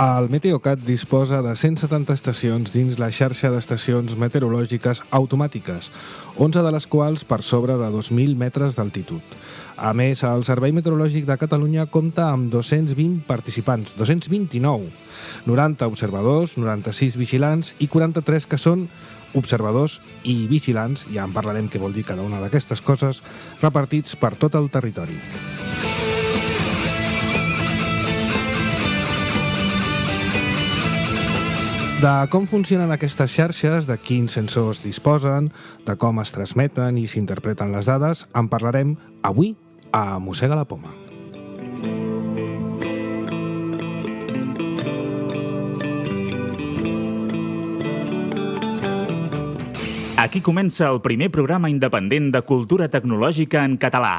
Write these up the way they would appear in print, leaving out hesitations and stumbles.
El Meteocat disposa de 170 estacions dins la xarxa d'estacions meteorològiques automàtiques, 11 de les quals per sobre de 2.000 metres d'altitud. A més, el Servei Meteorològic de Catalunya compta amb 220 participants, 229, 90 observadors, 96 vigilants i 43 que són observadors i vigilants, ja en parlarem què vol dir cada una d'aquestes coses, repartits per tot el territori. De com funcionen aquestes xarxes, de quins sensors disposen, de com es transmeten i s'interpreten les dades, en parlarem avui a Mossega la Poma. Aquí comença el primer programa independent de cultura tecnològica en català.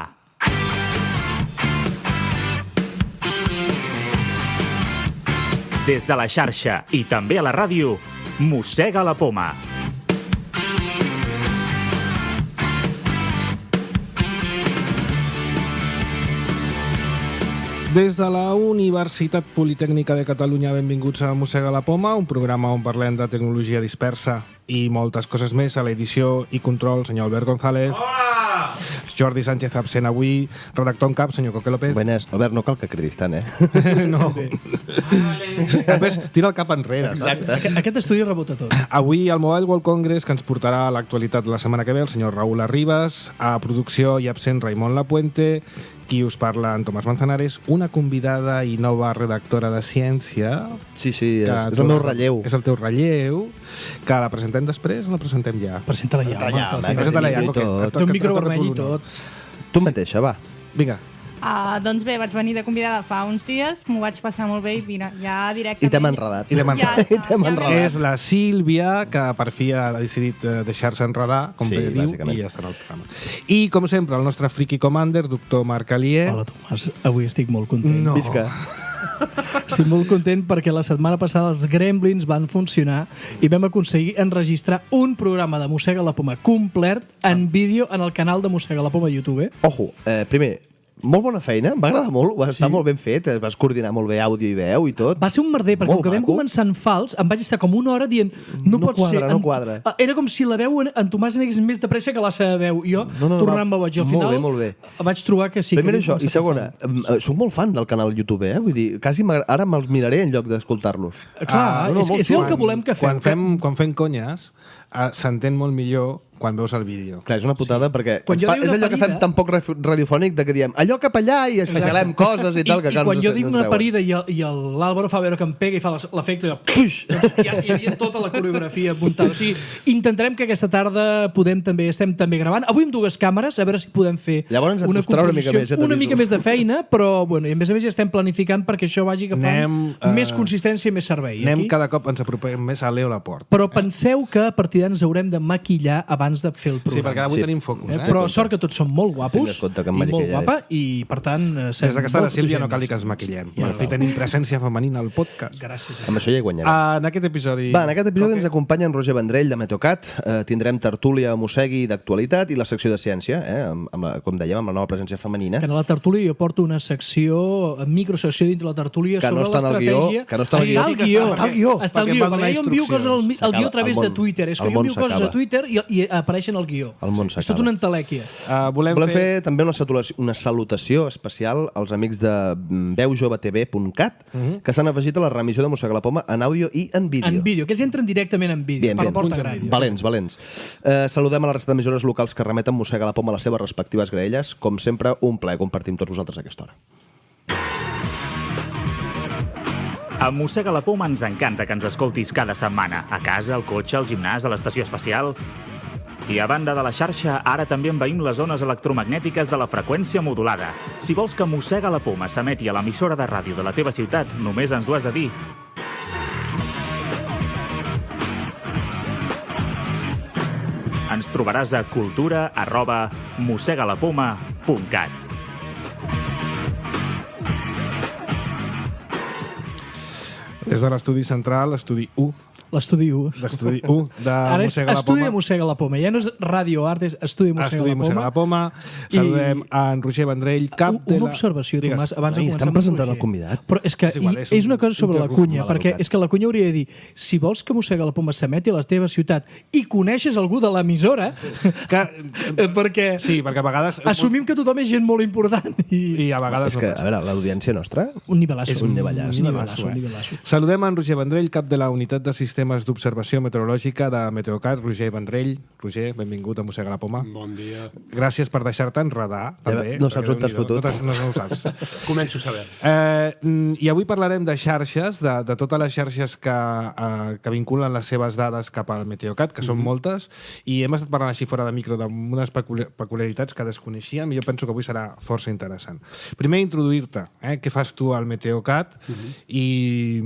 Des de la xarxa i també a la ràdio, Mossega la Poma. Des de la Universitat Politècnica de Catalunya, benvinguts a Mossega la Poma, un programa on parlem de tecnologia dispersa i moltes coses més. A l'edició i control, senyor Albert González. Hola! Jordi Sánchez absent avui, redactor en cap, senyor Coque López. Buenas. Albert, no cal que cridis tant, eh? No. A més, tira el cap enrere. Exacte. Aquest estudi rebota tot. Avui al Mobile World Congress, que ens portarà a l'actualitat la setmana que ve, el senyor Raúl Arribas, a producció i absent Raimon Lapuente, qui us parla en Tomàs Manzanares, una convidada i nova redactora de ciència. Sí, és el meu relleu. És el teu relleu, que la presentem després o la presentem ja? Presenta-la ja, home. Presenta-la ja, Coque. Té un micro vermell i tot. Tu mateixa, va. Vinga. Doncs bé, vaig venir de convidada fa uns dies, m'ho vaig passar molt bé i mira, ja directament... I t'hem enredat. Ja És la Sílvia, que per fi ha decidit deixar-se enredar, com bé diu, bàsicament. i ja està en el programa. I, com sempre, el nostre friki commander, doctor Marc Alier. Hola, Tomàs. Avui estic molt content. No. Visca. Estic molt content perquè la setmana passada els Gremlins van funcionar i vam aconseguir enregistrar un programa de Mossega la Poma complet en vídeo en el canal de Mossega la Poma a YouTube. Ojo, primer, molt bona feina, em va agradar molt, va estar molt ben fet, vas coordinar molt bé àudio i veu i tot. Va ser un merder, perquè Molt com que vam maco. començar en fals, em vaig estar com una hora dient no pot quadra, ser. no quadra. Era com si la veu en Tomàs anés més de pressa que la seva veu. I jo, tornant-me boig. Al final, molt bé. vaig trobar que sí. Primer que això, i segona, soc molt fan del canal YouTube, vull dir, quasi ara me'ls miraré en lloc d'escoltar-los. Clar, és el que volem que fem. Quan fem conyes, s'entén molt millor quan veus el vídeo. Clar, és una putada perquè Quan jo dic és una allò que fem parida- tan poc radiofònic de que diem allò cap allà i aixecalem coses i tal. Que I quan jo dic una parida i l'Àlvaro fa veure que em pega i fa l'efecte ja hi havia tota la coreografia apuntada. O sigui, intentarem que aquesta tarda estem també gravant. Avui amb dues càmeres, a veure si podem fer Llavors et una costarà una mica composició, més, ja t'aviso. una mica més de feina, però bueno, i a més ja estem planificant perquè això vagi agafant més consistència i més servei. Anem aquí. cada cop, ens apropem més a Leo Laporte. Però penseu que a partir d'ara ens haurem de maquillar abans de fer el Sí, programa. perquè avui tenim focus, Però sort que tots som molt guapos Tingues compte que em i molt maquillaré. guapa i per tant Des que està la Sílvia no cal dir que ens maquillem. Per fi tenim presència femenina al podcast. Gràcies. Amb això ja hi guanyarem. En aquest episodi... Va, en aquest episodi ens acompanya en Roger Vendrell de Meteocat. Tindrem tertúlia Mossegui d'actualitat i la secció de ciència, com dèiem, amb la nova presència femenina. Que en la tertúlia jo porto una secció, microsecció dintre la tertúlia Que no sobre està en el guió, l'estratègia. que no està en el Està al guió. Està al guió. Està al Perquè guió. em va donar Perquè jo envio coses instruccions. al guió a través El de món- Twitter. És que el jo món envio coses a s'acaba. Twitter i apareixen al guió. El món És tot s'acaba. una entelèquia. Volem fer també una salutació especial als amics de veujovetv.cat que s'han afegit a la remissió de Mossega la Poma en àudio i en vídeo. En vídeo, que ells entren directament en vídeo. Bien, per bien. la porta gran. Valents. Saludem a la resta d'emissores locals que remeten Mossega la Poma a les seves respectives graelles. Com sempre, un plaer compartir amb tots vosaltres a aquesta hora. A Mossega la Poma ens encanta que ens escoltis cada setmana. A casa, al cotxe, al gimnàs, a l'estació espacial. I a banda de la xarxa, ara també envaïm les zones electromagnètiques de la freqüència modulada. Si vols que Mossega la Poma s'emeti a l'emissora de ràdio de la teva ciutat, només ens ho has de dir. Ens trobaràs a cultura@mossegalapoma.cat. Des de l'estudi central, estudi 1 L'estudi 1. D'estudi 1 de Ara és Mossega la estudi Poma. de Mossega la Poma. Ja no és Radio Art, és estudi de Mossega Estudi la Mossega Poma. la Poma. Saludem a en Roger Vendrell, cap de Una la... observació, Digues. Tomàs, abans de Ai, començar estan amb presentant Roger. el convidat. Però és que És igual, és una cosa sobre la cunya, perquè maleducat. és que la cunya hauria de dir si vols que Mossega la Poma s'emeti a la teva ciutat i coneixes algú de l'emissora, perquè Sí, perquè a vegades... assumim que tothom és gent molt important I a vegades És que, no a passa. veure, l'audiència nostra... un nivelasso. És un nivelasso. Un nivelasso. Saludem en Roger Vendrell, cap de la Unitat de Sistemes d'Observació Meteorològica de Meteocat. Roger Vendrell. Roger, benvingut a Mossega la Poma. Bon dia. Gràcies per deixar-te enredar, també. no saps perquè on t'has Déu-n'hi-do, fotut. No ho saps. Començo a saber. I avui parlarem de xarxes, de totes les xarxes que vinculen les seves dades cap al Meteocat, que són moltes, i hem estat parlant així fora de micro d'unes peculiaritats que desconeixíem i jo penso que avui serà força interessant. Primer, introduir-te. Què fas tu al Meteocat i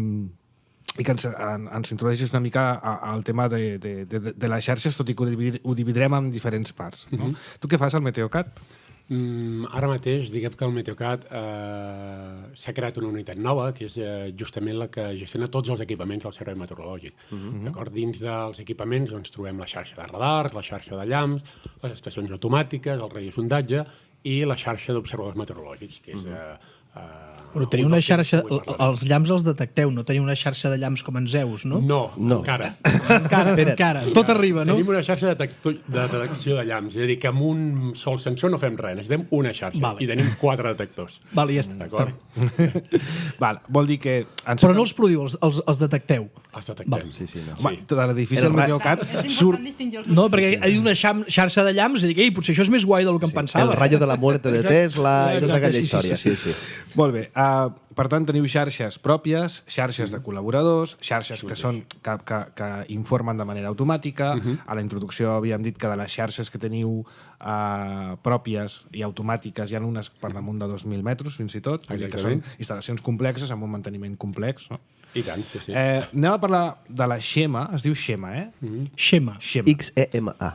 que ens introdueixis una mica al tema de les xarxes, tot i que ho dividirem en diferents parts. No? Tu què fas al Meteocat? Ara mateix, diguem que el Meteocat s'ha creat una unitat nova, que és justament la que gestiona tots els equipaments del servei meteorològic. D'acord? Dins dels equipaments doncs, trobem la xarxa de radars, la xarxa de llamps, les estacions automàtiques, el radiosondatge i la xarxa d'observadors meteorològics, que és... Però teniu una xarxa... Els llamps els detecteu, no teniu una xarxa de llamps com en Zeus, no? No, No. encara. Encara. Tot arriba, no? Tenim una xarxa de detecció de llamps, és a dir, que amb un sol sensor no fem res, necessitem una xarxa Vale. i tenim 4 detectors. Val, ja està. D'acord? Val, vol dir que... Però no els produïu, els detecteu. Els detectem. Sí, sí, no. Home, de l'edifici del Meteocat És important surt... distingir els No, perquè ha dit una xarxa de llamps i dic, ei, potser això és més guai del que em El pensava. rayo de la muerte de Tesla i tota Exacte, aquella sí, història. sí, Sí, sí. Molt bé. Per tant, teniu xarxes pròpies, xarxes de col·laboradors, xarxes que informen de manera automàtica. A la introducció havíem dit que de les xarxes que teniu pròpies i automàtiques hi ha unes per damunt de 2.000 metres, fins i tot. Vull dir que són instal·lacions complexes amb un manteniment complex. No? I tant, sí, sí. Anem a parlar de la Xema, es diu Xema, Xema. Xema. XEMA.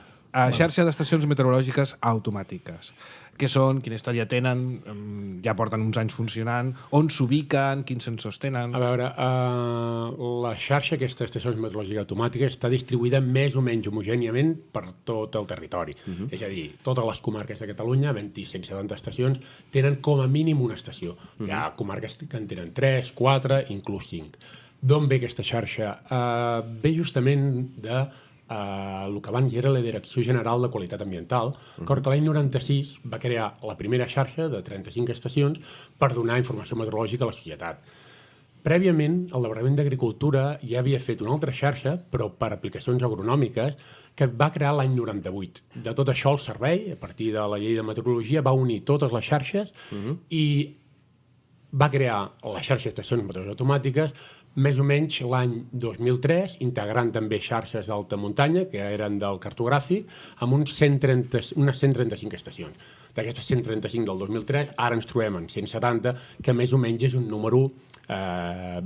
Xarxa d'estacions meteorològiques automàtiques. Què són? Quina història tenen? Ja porten uns anys funcionant? On s'ubiquen? Quins sensors tenen? A veure, la xarxa aquesta d'estacions meteorològiques automàtiques està distribuïda més o menys homogèniament per tot el territori. És a dir, totes les comarques de Catalunya, 170 estacions, tenen com a mínim una estació. Hi ha comarques que en tenen 3, 4, inclús 5. D'on ve aquesta xarxa? Ve justament de el que abans era la Direcció General de Qualitat Ambiental, que l'any 96 va crear la primera xarxa de 35 estacions per donar informació meteorològica a la societat. Prèviament, el Departament d'Agricultura ja havia fet una altra xarxa, però per aplicacions agronòmiques, que va crear l'any 98. De tot això, el servei, a partir de la llei de meteorologia, va unir totes les xarxes i va crear la xarxa d'estacions meteorològiques automàtiques més o menys l'any 2003, integrant també xarxes d'alta muntanya, que eren del cartogràfic, amb unes 135 estacions. D'aquestes 135 del 2003, ara ens trobem en 170, que més o menys és un número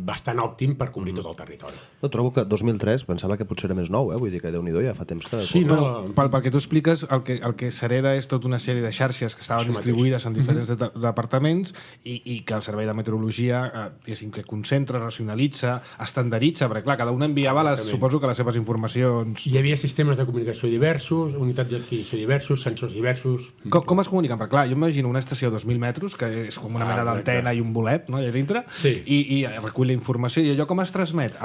bastant òptim per cobrir tot el territori. No, trobo que 2003 pensava que potser era més nou, vull dir que Déu-n'hi-do, ja fa temps que... Sí, no? Pel que tu expliques, el que s'hereda és tota una sèrie de xarxes que estaven distribuïdes en diferents departaments i que el Servei de Meteorologia que concentra, racionalitza, estandaritza, perquè clar, cada un enviava suposo que les seves informacions... Hi havia sistemes de comunicació diversos, unitats d'adquisició diversos, sensors diversos... Com es comuniquen? Perquè clar, jo imagino una estació a 2.000 metres, que és com una mena d'antena i un bolet, no?, allà dintre, Sí. i recull la informació. I allò com es transmet?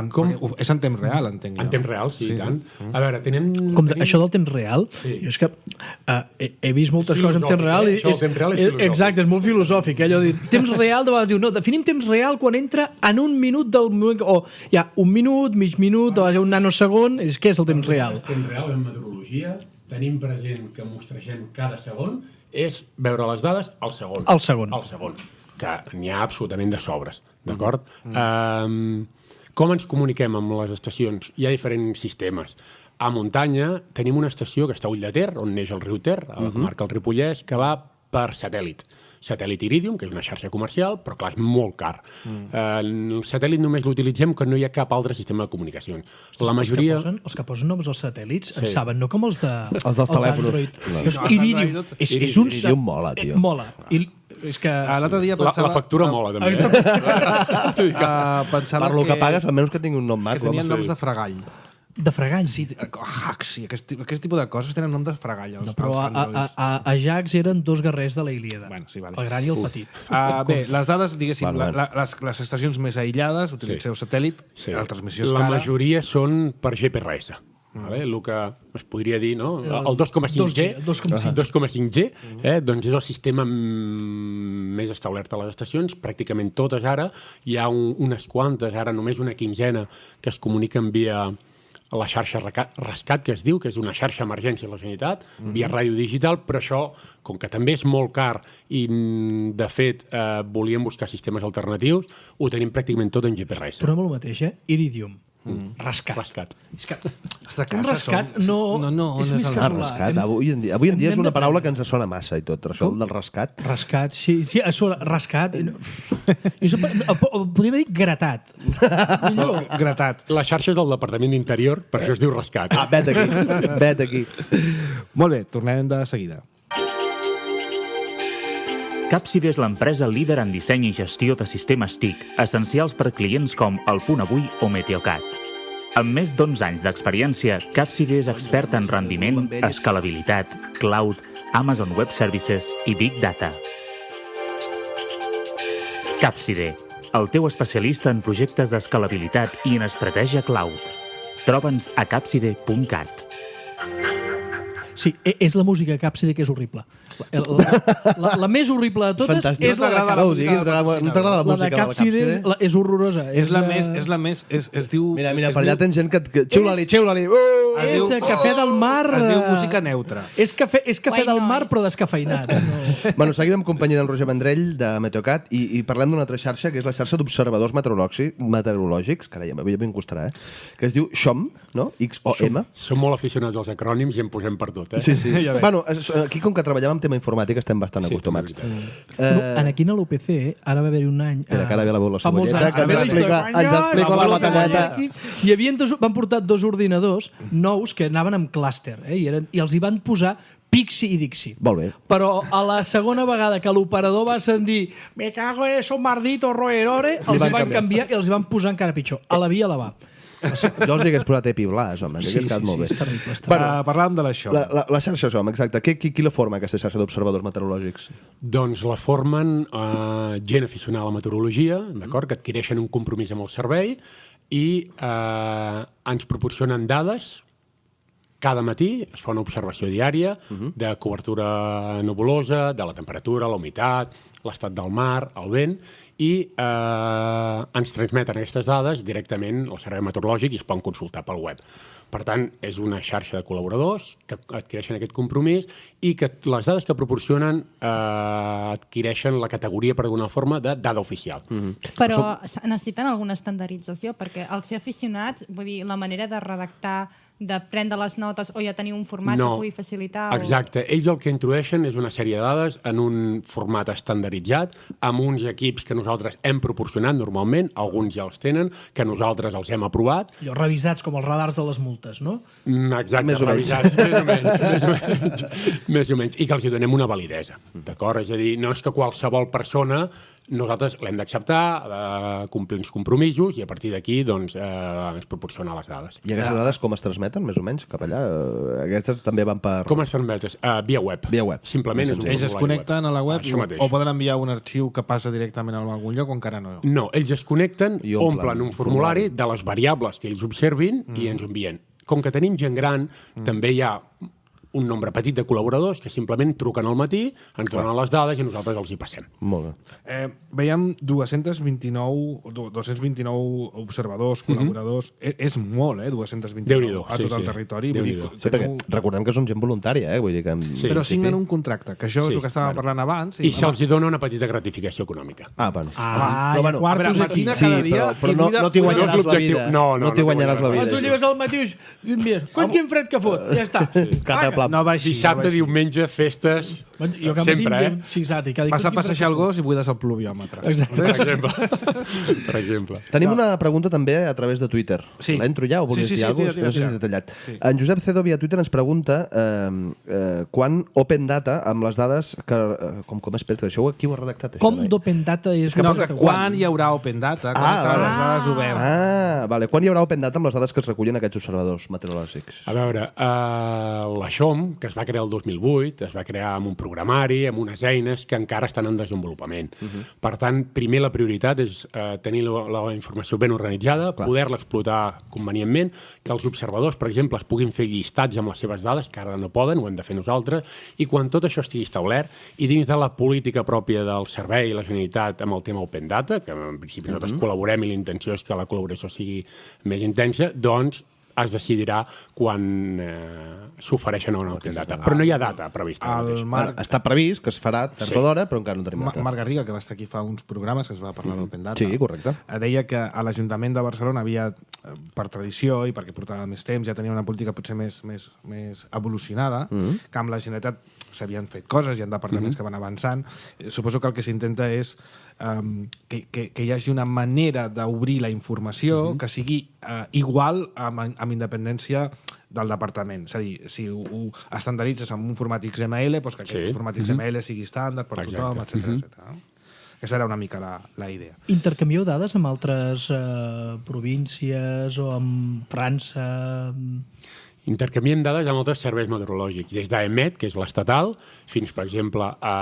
És en temps real, entenc jo. En temps real, sí, i tant. A veure, tenim... Això del temps real, Sí. jo és que he vist moltes És coses en temps real. filosòfic, això del temps real és filosòfic. Exacte, és molt filosòfic. Allò de dir, temps real, de vegades diu, no, definim temps real quan entra en un minut del moment... O hi ha un minut, mig minut, o un nanosegon, què és el temps real? El temps real en meteorologia tenim present que mostregem cada segon és veure les dades al segon. Al segon. Al segon, que n'hi ha absolutament de sobres, d'acord? Com ens comuniquem amb les estacions? Hi ha diferents sistemes. A muntanya tenim una estació que està a Ull de Ter, on neix el riu Ter, a la comarca del Ripollès, que va per satèl·lit. Satèl·lit Iridium, que és una xarxa comercial, però clar, és molt car. El satèl·lit només l'utilitzem quan no hi ha cap altre sistema de comunicacions. La majoria... Els que posen noms als satèl·lits en saben, no com els de... Els dels telèfons. d'Android. Sí, no, els Iridium. d'Android, És un... Iridium mola, tio. Mola. És que... L'altre dia pensava... La factura mola, també. Pensava Per lo que pagues, almenys que tingui un nom maco. que tenien noms de fregall. De fregall. Sí, sí, aquest tipus de coses tenen nom de fregall. Però a Jax eren dos guerrers de la Ilíada. Bueno, sí, vale. El gran i el petit. Bé, les dades, diguéssim, les estacions més aïllades, utilitzeu satèl·lit, la transmissió és cara. La majoria són per GPRS. Vale? El que es podria dir, no? El 2,5G. 2,5G, doncs és el sistema més establert a les estacions. Pràcticament totes ara. Hi ha unes quantes, ara només una quinzena, que es comuniquen via la xarxa Rescat, que es diu, que és una xarxa emergència de la Generalitat, via ràdio digital, però això, com que també és molt car i, de fet, volíem buscar sistemes alternatius, ho tenim pràcticament tot en GPRS. Però amb el mateix, Iridium. Rescat. És que un rescat no és més casolà. Rescat, avui en dia és una paraula que ens sona massa i tot, això del rescat. Rescat, sí, rescat. Podríem dir gratat. Gratat. La xarxa és del Departament d'Interior, per això es diu Rescat. Vet aquí. Molt bé, tornarem de seguida. Capside és l'empresa líder en disseny i gestió de sistemes TIC, essencials per clients com El Punt Avui o Meteocat. Amb més d'11 anys d'experiència, Capside és expert en rendiment, escalabilitat, cloud, Amazon Web Services i Big Data. Capside, el teu especialista en projectes d'escalabilitat i en estratègia cloud. Troba'ns a capside.cat. Sí, és la música Capside que és horrible. La més horrible de totes és la de Capside. No t'agrada la música de la Capside? És horrorosa. És la més... Es diu... Mira, per allà tens gent que... Xiula-li! És Cafè del Mar... Es diu música neutra. És Cafè del Mar, però descafeinat. Bueno, seguim amb companyia del Roger Vendrell, de Meteocat, i parlem d'una altra xarxa, que és la xarxa d'observadors meteorològics, carai, a mi em costarà, que es diu XOM, no? XOM. Som molt aficionats als acrònims i en posem per tot, Sí. Bueno, aquí, com que treballem amb tema informàtic, estem bastant acostumats. Aquí a l'UPC, ara va haver-hi un any... Mira, que ara ve la veu la fa molts cebolleta, anys, que ens explica la batalleta. Van portar 2 ordinadors nous que anaven amb clúster, i els hi van posar Pixi i Dixi. Molt bé. Però a la segona vegada que l'operador va sentir me cago en eso maldito roerore, els hi van canviar i els hi van posar encara pitjor. A la via la va. Jo els hagués posat Epi Blas, home. Sí, és terrible. Parlàvem de l'això. La xarxa SOM, exacte. Qui la forma, aquesta xarxa d'observadors meteorològics? Doncs la formen gent aficionada a la meteorologia, d'acord, que adquireixen un compromís amb el servei i ens proporcionen dades. Cada matí es fa una observació diària de cobertura nebulosa, de la temperatura, la humitat, l'estat del mar, el vent, i ens transmeten aquestes dades directament al servei meteorològic i es poden consultar pel web. Per tant, és una xarxa de col·laboradors que adquireixen aquest compromís i que les dades que proporcionen adquireixen la categoria, per alguna forma, de dada oficial. Però necessiten alguna estandardització, perquè al ser aficionats, vull dir, la manera de redactar, de prendre les notes o ja tenir un format que pugui facilitar... Exacte. Ells el que introdueixen és una sèrie de dades en un format estandarditzat, amb uns equips que nosaltres hem proporcionat normalment, alguns ja els tenen, que nosaltres els hem aprovat. Allò, revisats com els radars de les multes, no? Exacte, revisats, més o menys. I que els hi donem una validesa, d'acord? És a dir, no és que qualsevol persona nosaltres l'hem d'acceptar, complir uns compromisos i a partir d'aquí doncs, ens proporciona les dades. I aquestes dades com es transmeten, més o menys, cap allà? Aquestes també van per... Com es transmeten? Via web. Via web. Simplement és un ells es connecten a la web o poden enviar un arxiu que passa directament a algun lloc o encara no? No, ells es connecten, omplen un formulari de les variables que ells observin i ens envien. Com que tenim gent gran, també hi ha un nombre petit de col·laboradors que simplement truquen al matí, ens donen les dades i nosaltres els hi passem. Molt bé. Veiem 229 observadors, col·laboradors. És molt, 229 a tot el territori. Sí, perquè recordem que són gent voluntària, vull dir que... Però signen un contracte, que això és el que estàvem parlant abans. I se'ls dona una petita gratificació econòmica. Bueno. Però bueno, matina cada dia... Però no t'hi guanyaràs la vida. No t'hi guanyaràs la vida. Tu lleves al matí i dius, quin fred que fot, ja està. pla. No va així. Dissabte, diumenge, festes... Jo cada sempre, matí sí, exacte. Vas a passejar el gos i buides el pluviòmetre. Exacte. Per exemple. Per exemple. Tenim una pregunta també a través de Twitter. Sí. L'entro ja o volies Sí, dir alguna cosa? No sé si tira. detallat. Sí. En Josep Cedo via Twitter ens pregunta quan Open Data, amb les dades que... Com es pensa? Això qui ho ha redactat? Això, Com d'Open Data és No, que que quan hi haurà Open Data, quan estaran les dades obertes. Vale. Quan hi haurà Open Data amb les dades que es recullen aquests observadors meteorològics? A veure, la XOM, que es va crear el 2008, es va crear amb un programari, amb unes eines que encara estan en desenvolupament. Per tant, primer la prioritat és tenir la informació ben organitzada, poder-la explotar convenientment, que els observadors, per exemple, es puguin fer llistats amb les seves dades, que ara no poden, ho hem de fer nosaltres, i quan tot això estigui establert, i dins de la política pròpia del servei i la Generalitat amb el tema Open Data, que en principi nosaltres col·laborem i la intenció és que la col·laboració sigui més intensa, doncs es decidirà quan s'ofereixen o no Open Data. Però no hi ha data prevista. Està previst que es farà tard o d'hora, però encara no tenim data. Marc Garriga, que va estar aquí fa uns programes que es va parlar d'Open Data, Sí, correcte. deia que a l'Ajuntament de Barcelona havia, per tradició i perquè portava més temps, ja tenia una política potser més evolucionada, que amb la Generalitat s'havien fet coses, hi ha departaments que van avançant. Suposo que el que s'intenta és que hi hagi una manera d'obrir la informació que sigui igual amb independència del departament. És a dir, si ho estandarditzes amb un format XML, doncs que aquest format XML sigui estàndard per tothom, etc. Aquesta era una mica la idea. Intercanvieu dades amb altres províncies o amb França? Intercanviem dades amb altres serveis meteorològics, des d'AEMET, que és l'estatal, fins, per exemple, a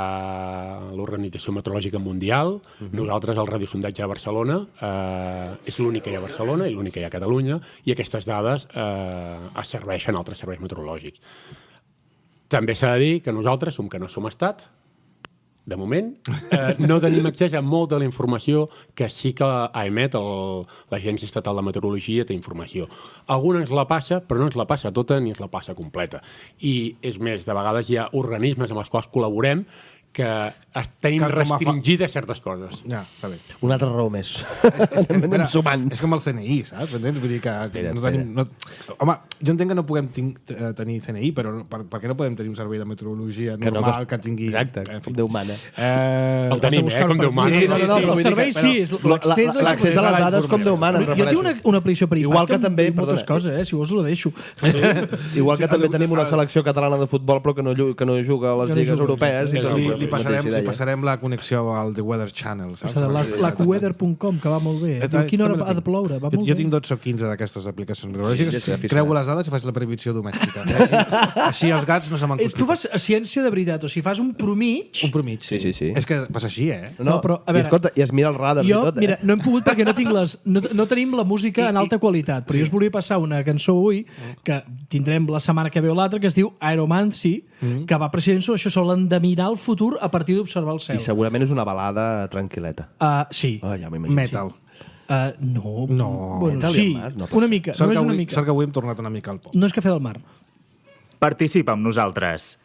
l'Organització Meteorològica Mundial. Nosaltres, el radiosondatge a Barcelona, és l'únic que hi ha a Barcelona i l'únic que hi ha a Catalunya, i aquestes dades es serveixen a altres serveis meteorològics. També s'ha de dir que nosaltres, que no som estat, de moment, no tenim accés a molta de la informació que sí que AEMET, l'Agència Estatal de Meteorologia, té informació. Alguna ens la passa, però no ens la passa tota ni ens la passa completa. I, és més, de vegades hi ha organismes amb els quals col·laborem que tenim restringides certes coses. Ja, està bé. Una altra raó més. Anem sumant. És com el CNI, saps? Vull dir que no tenim... Home, jo entenc que no puguem tenir CNI, però per què no podem tenir un servei de meteorologia normal que tingui... Exacte, com Déu mana. El tenim, com Déu mana. El servei sí, l'accés a les dades com Déu mana. Jo tinc una aplicació per Igual que també, moltes coses, si vols ho deixo. Igual que també tenim una selecció catalana de futbol però que no juga a les lligues europees. Li passarem la connexió al The Weather Channel, saps? L'AquaWeather.com, que va molt bé. Diu, quina hora ha de ploure? Va molt bé. Jo tinc 12 o 15 d'aquestes aplicacions meteorològiques. Creuo les dades i faig la previsió domèstica. Així els gats no se m'han Tu fas ciència de veritat, o sigui, fas un promig... Un promig, sí. És que passa així, No, però, a veure... Escolta, i es mira el radar i tot, Mira, no hem pogut perquè no tenim la música en alta qualitat, però jo us volia passar una cançó avui, que tindrem la setmana que ve o l'altra, que es diu Aeromancy, que va precisament sobre això, sobre l'endeminar el futur a partir d'observar el cel. I segurament és una balada tranquil·leta. Sí. Ja m'imagino. Metal. No. Bueno, sí, una mica. No és una mica. Sort que avui hem tornat una mica al pop. No és Cafè del Mar. Participa amb nosaltres.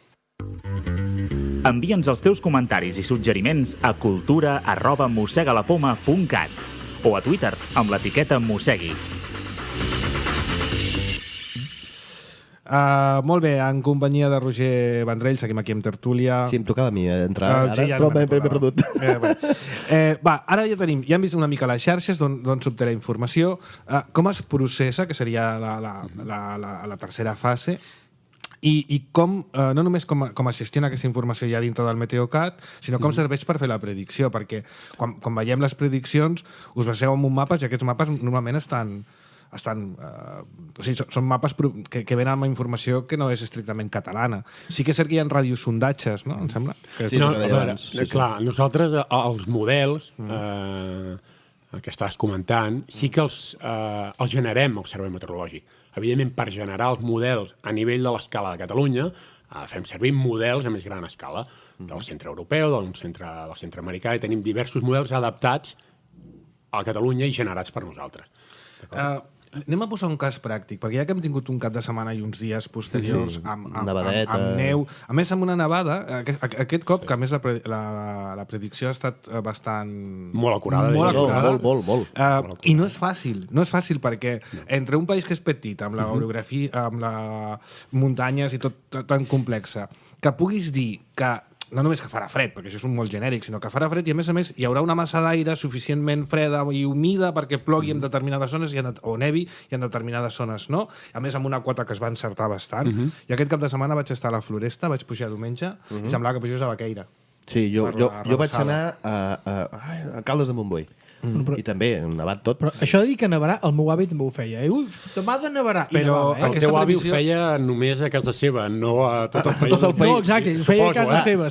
Envia'ns els teus comentaris i suggeriments a cultura@mossegalapoma.cat o a Twitter amb l'etiqueta Mossegui. Molt bé, en companyia de Roger Vendrell, seguim aquí amb Tertúlia. Sí, em tocava a mi entrar ara, sí, ja però m'he perdut. Ara ja hem vist una mica les xarxes d'on s'obté la informació. Com es processa, que seria la tercera fase, i com, no només com es gestiona aquesta informació ja dintre del Meteocat, sinó com serveix per fer la predicció, perquè quan veiem les prediccions us baseu en un mapes i aquests mapes normalment són mapes que venen amb informació que no és estrictament catalana. Sí que és cert que hi ha radiosondatges, no? Em sembla? Clar, nosaltres els models que estàs comentant sí que els generem al servei meteorològic. Evidentment, per generar els models a nivell de l'escala de Catalunya, fem servir models a més gran escala, del centre europeu, del centre americà, i tenim diversos models adaptats a Catalunya i generats per nosaltres. anem a posar un cas pràctic, perquè ja que hem tingut un cap de setmana i uns dies posteriors amb neu, a més amb una nevada, aquest cop, que a més la predicció ha estat bastant... Molt acurada. Molt. I no és fàcil perquè entre un país que és petit, amb la orografia, amb les muntanyes i tot tan complexa, que puguis dir que no només que farà fred, perquè això és un molt genèric, sinó que farà fred i, a més, hi haurà una massa d'aire suficientment freda i humida perquè plogui en determinades zones o nevi i en determinades zones no. A més, amb una quota que es va encertar bastant. I aquest cap de setmana vaig estar a la Floresta, vaig pujar diumenge i semblava que pugés a Baqueira. Sí, jo vaig anar a Caldes de Montbui. I també nevat tot. Però això de dir que nevarà, el meu avi també ho feia. Ui, demà de nevarà. Però el teu avi ho feia només a casa seva, no a tot el país. No, exacte, ho feia a casa seva.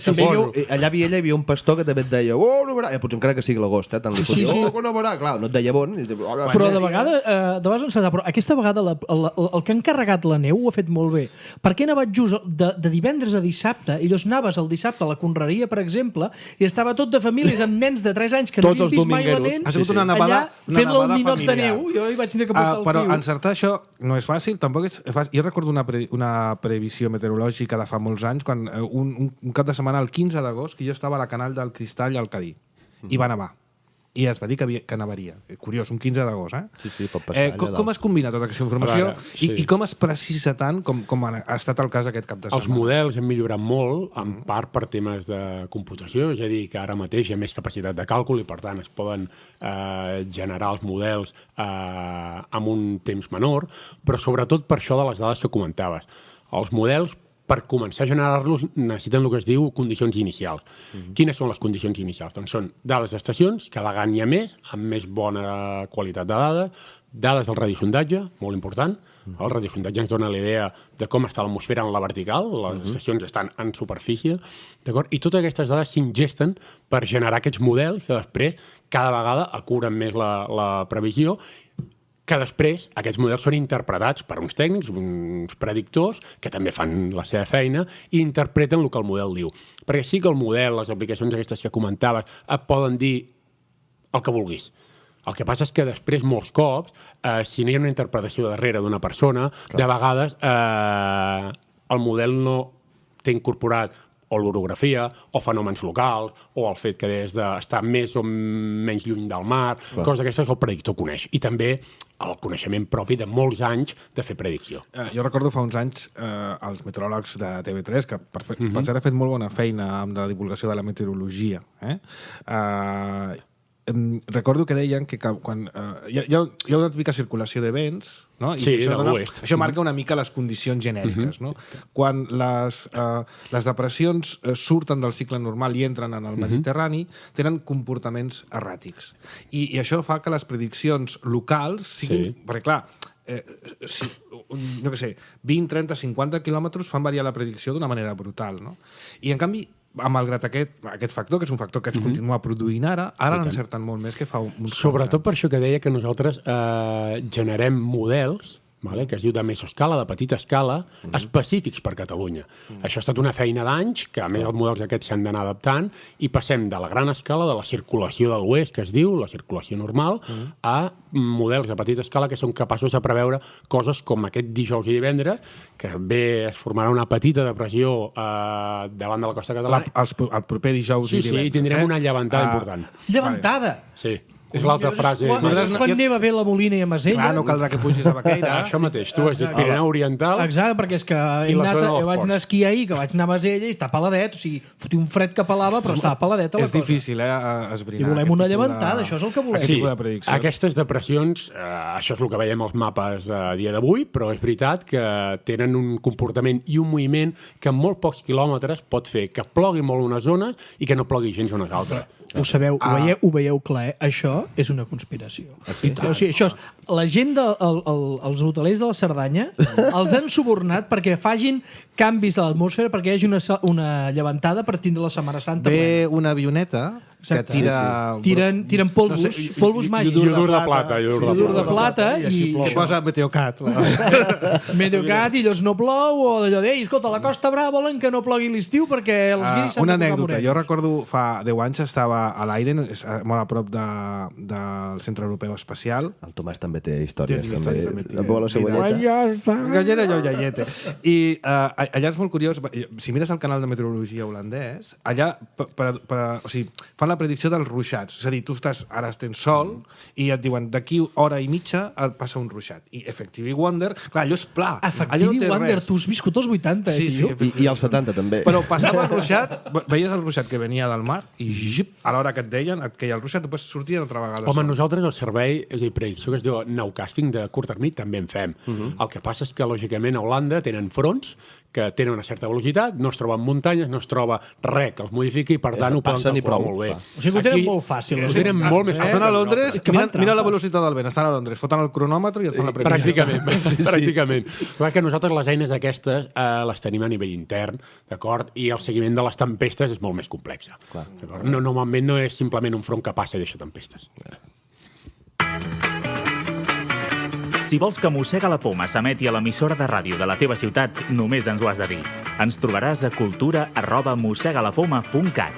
Allà hi havia un pastor que també et deia nevarà, potser encara que sigui l'agost, tant li fotia, que nevarà, clar, no et deia bon. Però de vegades encertar, però aquesta vegada el que ha encarregat la neu ho ha fet molt bé. Per què he nevat just de divendres a dissabte, i llavors anaves el dissabte a la conreria, per exemple, i estava tot de famílies amb nens de 3 anys que no havien vist mai la nens, ha sigut una nevada fent-la el ninot de neu. Jo hi vaig tindre que portar el però tio. encertar això no és fàcil, tampoc és fàcil. Jo recordo una previsió meteorològica de fa molts anys, quan un cap de setmana, el 15 d'agost, que jo estava a la Canal del Cristall al Cadí, i va nevar. I es va dir que nevaria. Curiós, un 15 d'agost, Sí, pot passar. Com es combina tota aquesta informació i com es precisa tant com ha estat el cas aquest cap de setmana? Els models han millorat molt, en part per temes de computació, és a dir, que ara mateix hi ha més capacitat de càlcul i, per tant, es poden generar els models amb un temps menor, però sobretot per això de les dades que comentaves. Els models, per començar a generar-los, necessiten el que es diu condicions inicials. Quines són les condicions inicials? Doncs són dades d'estacions, cada vegada n'hi ha més, amb més bona qualitat de dades del radiosondatge, molt important. El radiosondatge ens dona la idea de com està l'atmosfera en la vertical, les estacions estan en superfície, d'acord? I totes aquestes dades s'ingesten per generar aquests models que després cada vegada acuren més la previsió, que després aquests models són interpretats per uns tècnics, uns predictors, que també fan la seva feina, i interpreten el que el model diu. Perquè sí que el model, les aplicacions aquestes que comentaves, et poden dir el que vulguis. El que passa és que després, molts cops, si no hi ha una interpretació darrere d'una persona, de vegades el model no té incorporat o l'orografia, o fenòmens locals, o el fet que des d'estar més o menys lluny del mar, coses d'aquestes que el predictor coneix. I també el coneixement propi de molts anys de fer predicció. Jo recordo fa uns anys els meteoròlegs de TV3, que per cert ha fet molt bona feina amb la divulgació de la meteorologia. Recordo que deien que quan hi ha una típica circulació de vents, no? I sí, això marca una mica les condicions genèriques. No? Quan les depressions surten del cicle normal i entren en el Mediterrani, tenen comportaments erràtics. I això fa que les prediccions locals siguin... Perquè, clar, no què sé, 20, 30, 50 quilòmetres fan variar la predicció d'una manera brutal. No? I, en canvi, malgrat aquest factor, que és un factor que es continua produint ara l'encerten molt més que fa uns Sobretot per això que deia que nosaltres generem models, que es diu de mesoscala, de petita escala, específics per Catalunya. Això ha estat una feina d'anys, que a més els models aquests s'han d'anar adaptant, i passem de la gran escala, de la circulació de l'oest, que es diu, la circulació normal, a models de petita escala que són capaços de preveure coses com aquest dijous i divendres, que bé es formarà una petita depressió davant de la costa catalana. El proper dijous i divendres. Sí, i tindrem una llevantada important. Llevantada? Sí. És l'altra frase. Quan neva bé la Molina i a Masella... Clar, no caldrà que pugis a Baqueira. Això mateix, tu has dit Pirineu Oriental... Exacte, perquè és que jo vaig anar a esquiar ahir, que vaig anar a Masella i està peladet, o sigui, fotia un fred que pelava, però estava peladet a la cosa. És difícil, esbrinar. I volem una llevantada, això és el que volem. Sí, aquestes depressions, això és el que veiem als mapes a dia d'avui, però és veritat que tenen un comportament i un moviment que en molt pocs quilòmetres pot fer que plogui molt una zona i que no plogui gens unes altres. Ho sabeu, ho veieu clar, això és una conspiració. O sigui, això és, la gent els hotelers de la Cerdanya els han subornat perquè facin canvis a l'atmosfera perquè hi hagi una llevantada per tindre la Setmana Santa plena. Ve una avioneta que tira... Tiren polvos màgics. Iodur de plata. Iodur de plata i... Que posa Meteocat. Meteocat i llavors no plou, o d'allò d'ell, escolta, la Costa Brava volen que no plogui l'estiu perquè els guiris s'han de posar Una anècdota. Jo recordo fa 10 anys estava a l'Aiden, és molt a prop del Centre Europeu Espacial. El Tomàs també té històries. Té També. també té. Amb la cebolleta. Gallera i llaiete. I allà és molt curiós, si mires el canal de meteorologia holandès, allà o sigui, fan la predicció dels ruixats. És a dir, tu ara tens sol i et diuen d'aquí hora i mitja passa un ruixat. I Effective Wonder, clar, allò és pla. Effective Wonder, tu has viscut als 80, tio. I als 70 també. Però passava el ruixat, veies el ruixat que venia del mar i a l'hora que et deien, et queia el ruixat, després sortia una altra vegada. Home, nosaltres el servei, és a dir, predicció que es diu nowcasting de curt termini, també en fem. El que passa és que, lògicament, a Holanda tenen fronts que tenen una certa velocitat, no es troben muntanyes, no es troba res que els modifiqui i, per tant, ho poden calcular molt bé. O sigui, ho tenen molt fàcil. Ho tenen molt més fàcil. Estan a Londres, mira la velocitat del vent, estan a Londres, foten el cronòmetre i et fan la predicció. Pràcticament. Clar que nosaltres les eines aquestes les tenim a nivell intern, d'acord? I el seguiment de les tempestes és molt més complex. Normalment no és simplement un front que passa i deixa tempestes. Si vols que Mossega la Poma s'emeti a l'emissora de ràdio de la teva ciutat, només ens ho has de dir. Ens trobaràs a cultura@mossegalapoma.cat.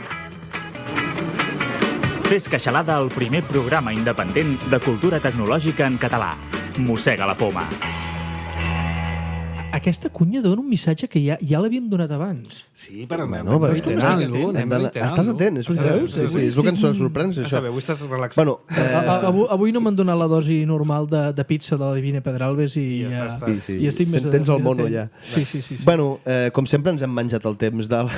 Fes queixalada al primer programa independent de cultura tecnològica en català. Mossega la Poma. Aquesta cunya dona un missatge que ja l'havíem donat abans. Sí, però No, però estàs atent, és veritat. Sí, és el que ens sorprèn, és això. Avui estàs relaxat. Bueno, Avui no m'han donat la dosi normal de pizza de la Divina Pedralbes i estic més... Tens el mono ja. Sí. Bueno, com sempre ens hem menjat el temps de la...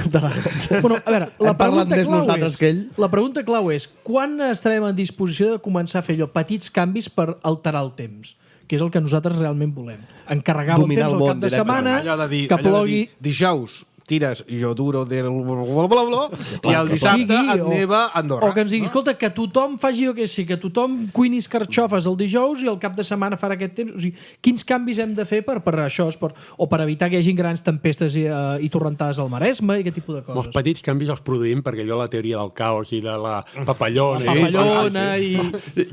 Bueno, a veure, Hem parlat més nosaltres que ell. La pregunta clau és quan estarem en disposició de començar a fer allò petits canvis per alterar el temps? Que és el que nosaltres realment volem. Encarregar el temps al cap de setmana, que plogui... Dijous tires jo duro del blablabla i el dissabte et neva a Andorra. O que ens digui, escolta, que tothom faci jo que sí, que tothom cuini carxofes el dijous i el cap de setmana farà aquest temps. O sigui, quins canvis hem de fer per això? O per evitar que hi hagi grans tempestes i torrentades al Maresme i aquest tipus de coses. Els petits canvis els produïm perquè allò la teoria del caos i de la papallona... La papallona i...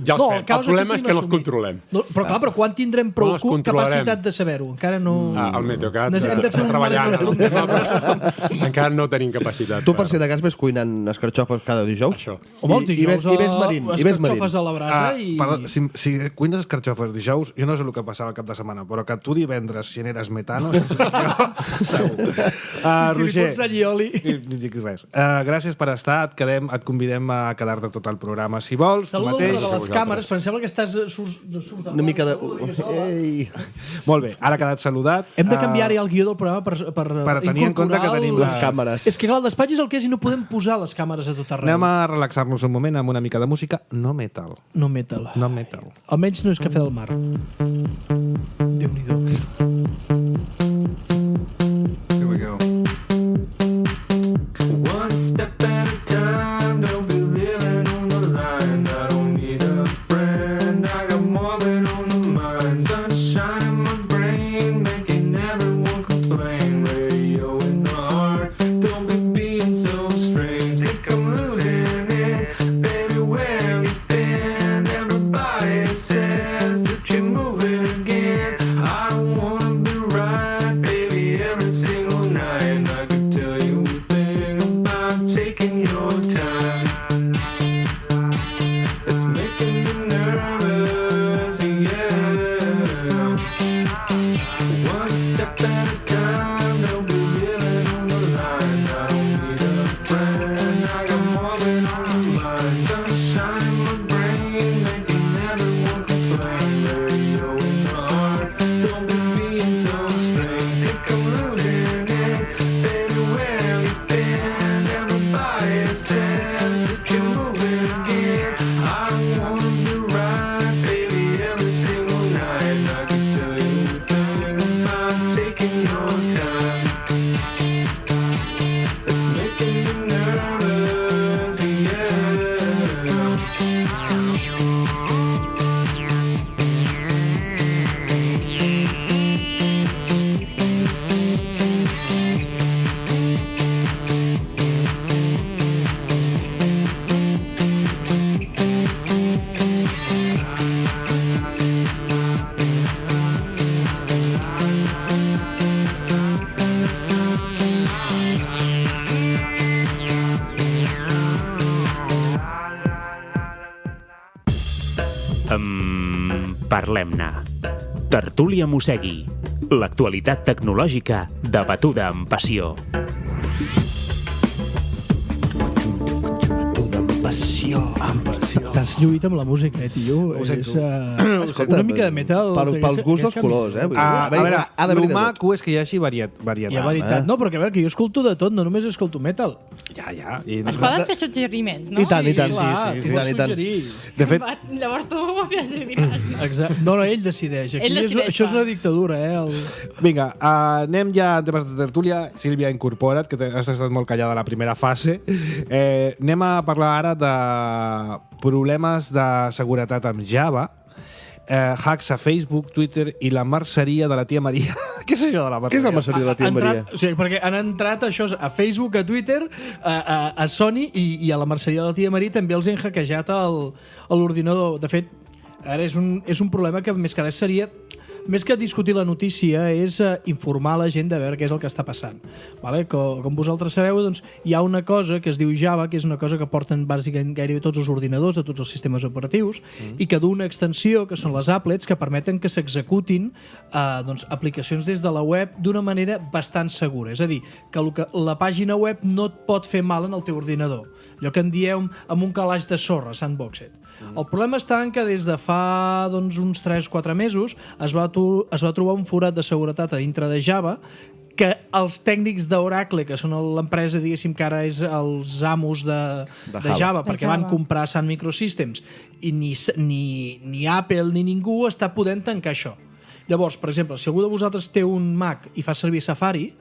Ja els fem. El problema és que no els controlem. Però quan tindrem prou capacitat de saber-ho? Encara no... Al Meteocat, hem de fer treballant. Encara no tenim capacitat. Tu, per si de cas, ves cuinant escarxofes cada dijous? Això. Home, els dijous I ves marint. escarxofes a la brasa i... Perdó, si cuines escarxofes dijous, jo no sé el que passava al cap de setmana, però que tu divendres generes metano... segur. Si li fots allí oli... No dic res. Gràcies per estar, et convidem a quedar-te tot el programa. Si vols, tu Saluda mateix... una de les càmeres, però em sembla que estàs... Una mica de... Ei. Molt bé, ara ha quedat saludat. Hem de canviar-hi el guió del programa per tenir en compte que tenim les càmeres. És que clar, el despatx és el que és i no podem posar les càmeres a tot arreu. Anem a relaxar-nos un moment amb una mica de música no metal. No metal. No metal. Almenys no és cafè del mar. Déu-n'hi-do. Here we go. One step at a time, don't be living on the line. I don't need a friend, I got more than on the mind. Sunshine in my brain, making everyone complain. Radio in the heart, don't be being so strange. Think I'm losing it, baby, where have you been? Everybody says that you're moving again. I don't wanna be right, baby, every single night. I could tell you a thing about taking your time. It's making me nervous, yeah. Parlem-ne. Tertúlia Mossegui. L'actualitat tecnològica debatuda amb passió. T'has lluït amb la música, tio. És una mica de metal. Pels gusts dels colors, eh? A veure, ha d'haver-hi el de tot. maco és que hi hagi varietat. Hi ha veritat. No, però que a veure, que jo escolto de tot, no només escolto metal. Ja. I Es poden fer suggeriments, no? I tant, i tant. Clar, Sí, tu i tant, vols i tant. suggerir. De fet, Llavors tu ho decidiràs. Exacte. No, ell decideix. Aquí Ell decideix, això és una va. dictadura, vinga, anem ja en temes de tertúlia. Sílvia, incorpora't, que has estat molt callada a la primera fase. Anem a parlar ara de problemes de seguretat amb Java, hacks a Facebook, Twitter i la merceria de la tia Maria. Què és això de la merceria? Què és el merceria de la tia Maria? O sigui, perquè han entrat això a Facebook, a Twitter, a Sony i a la merceria de la tia Maria també els han hackejat a l'ordinador. De fet, ara és un problema que més que res seria... Més que discutir la notícia és informar la gent de veure què és el que està passant. Vale? Com vosaltres sabeu, doncs, hi ha una cosa que es diu Java, que és una cosa que porten bàsicament gairebé tots els ordinadors de tots els sistemes operatius i que du una extensió, que són les applets, que permeten que s'executin doncs, aplicacions des de la web d'una manera bastant segura. És a dir, que la pàgina web no et pot fer mal en el teu ordinador. Allò que en dieu amb un calaix de sorra, sandboxed. El problema està en que des de fa doncs, uns 3-4 mesos es va trobar un forat de seguretat a dintre de Java que els tècnics d'Oracle, que són l'empresa, diguéssim, que ara és els amos de Java, perquè van comprar Sun Microsystems, i ni Apple ni ningú està podent tancar això. Llavors, per exemple, si algú de vosaltres té un Mac i fa servir Safari,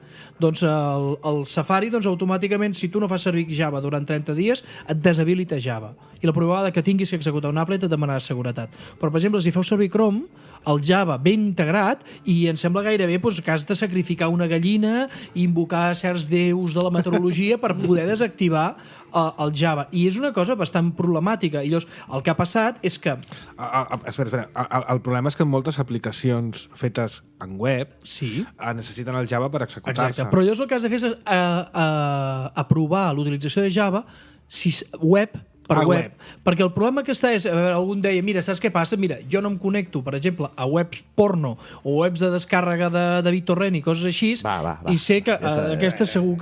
doncs el Safari automàticament, si tu no fas servir Java durant 30 dies, et deshabilita Java. I la provada que tinguis que executar un applet et demanarà seguretat. Però, per exemple, si feu servir Chrome, el Java ben integrat, i em sembla gairebé que has de sacrificar una gallina i invocar certs déus de la meteorologia per poder desactivar el Java. I és una cosa bastant problemàtica. I llavors, el que ha passat és que... Espera. El problema és que moltes aplicacions fetes en web necessiten el Java per executar-se. Exacte, però llavors el que has de fer és aprovar l'utilització de Java web per web. Perquè el problema que està és, algú deia, mira, saps què passa? Mira, jo no em connecto, per exemple, a webs porno o webs de descàrrega de David Torrent i coses així, i sé que aquestes segur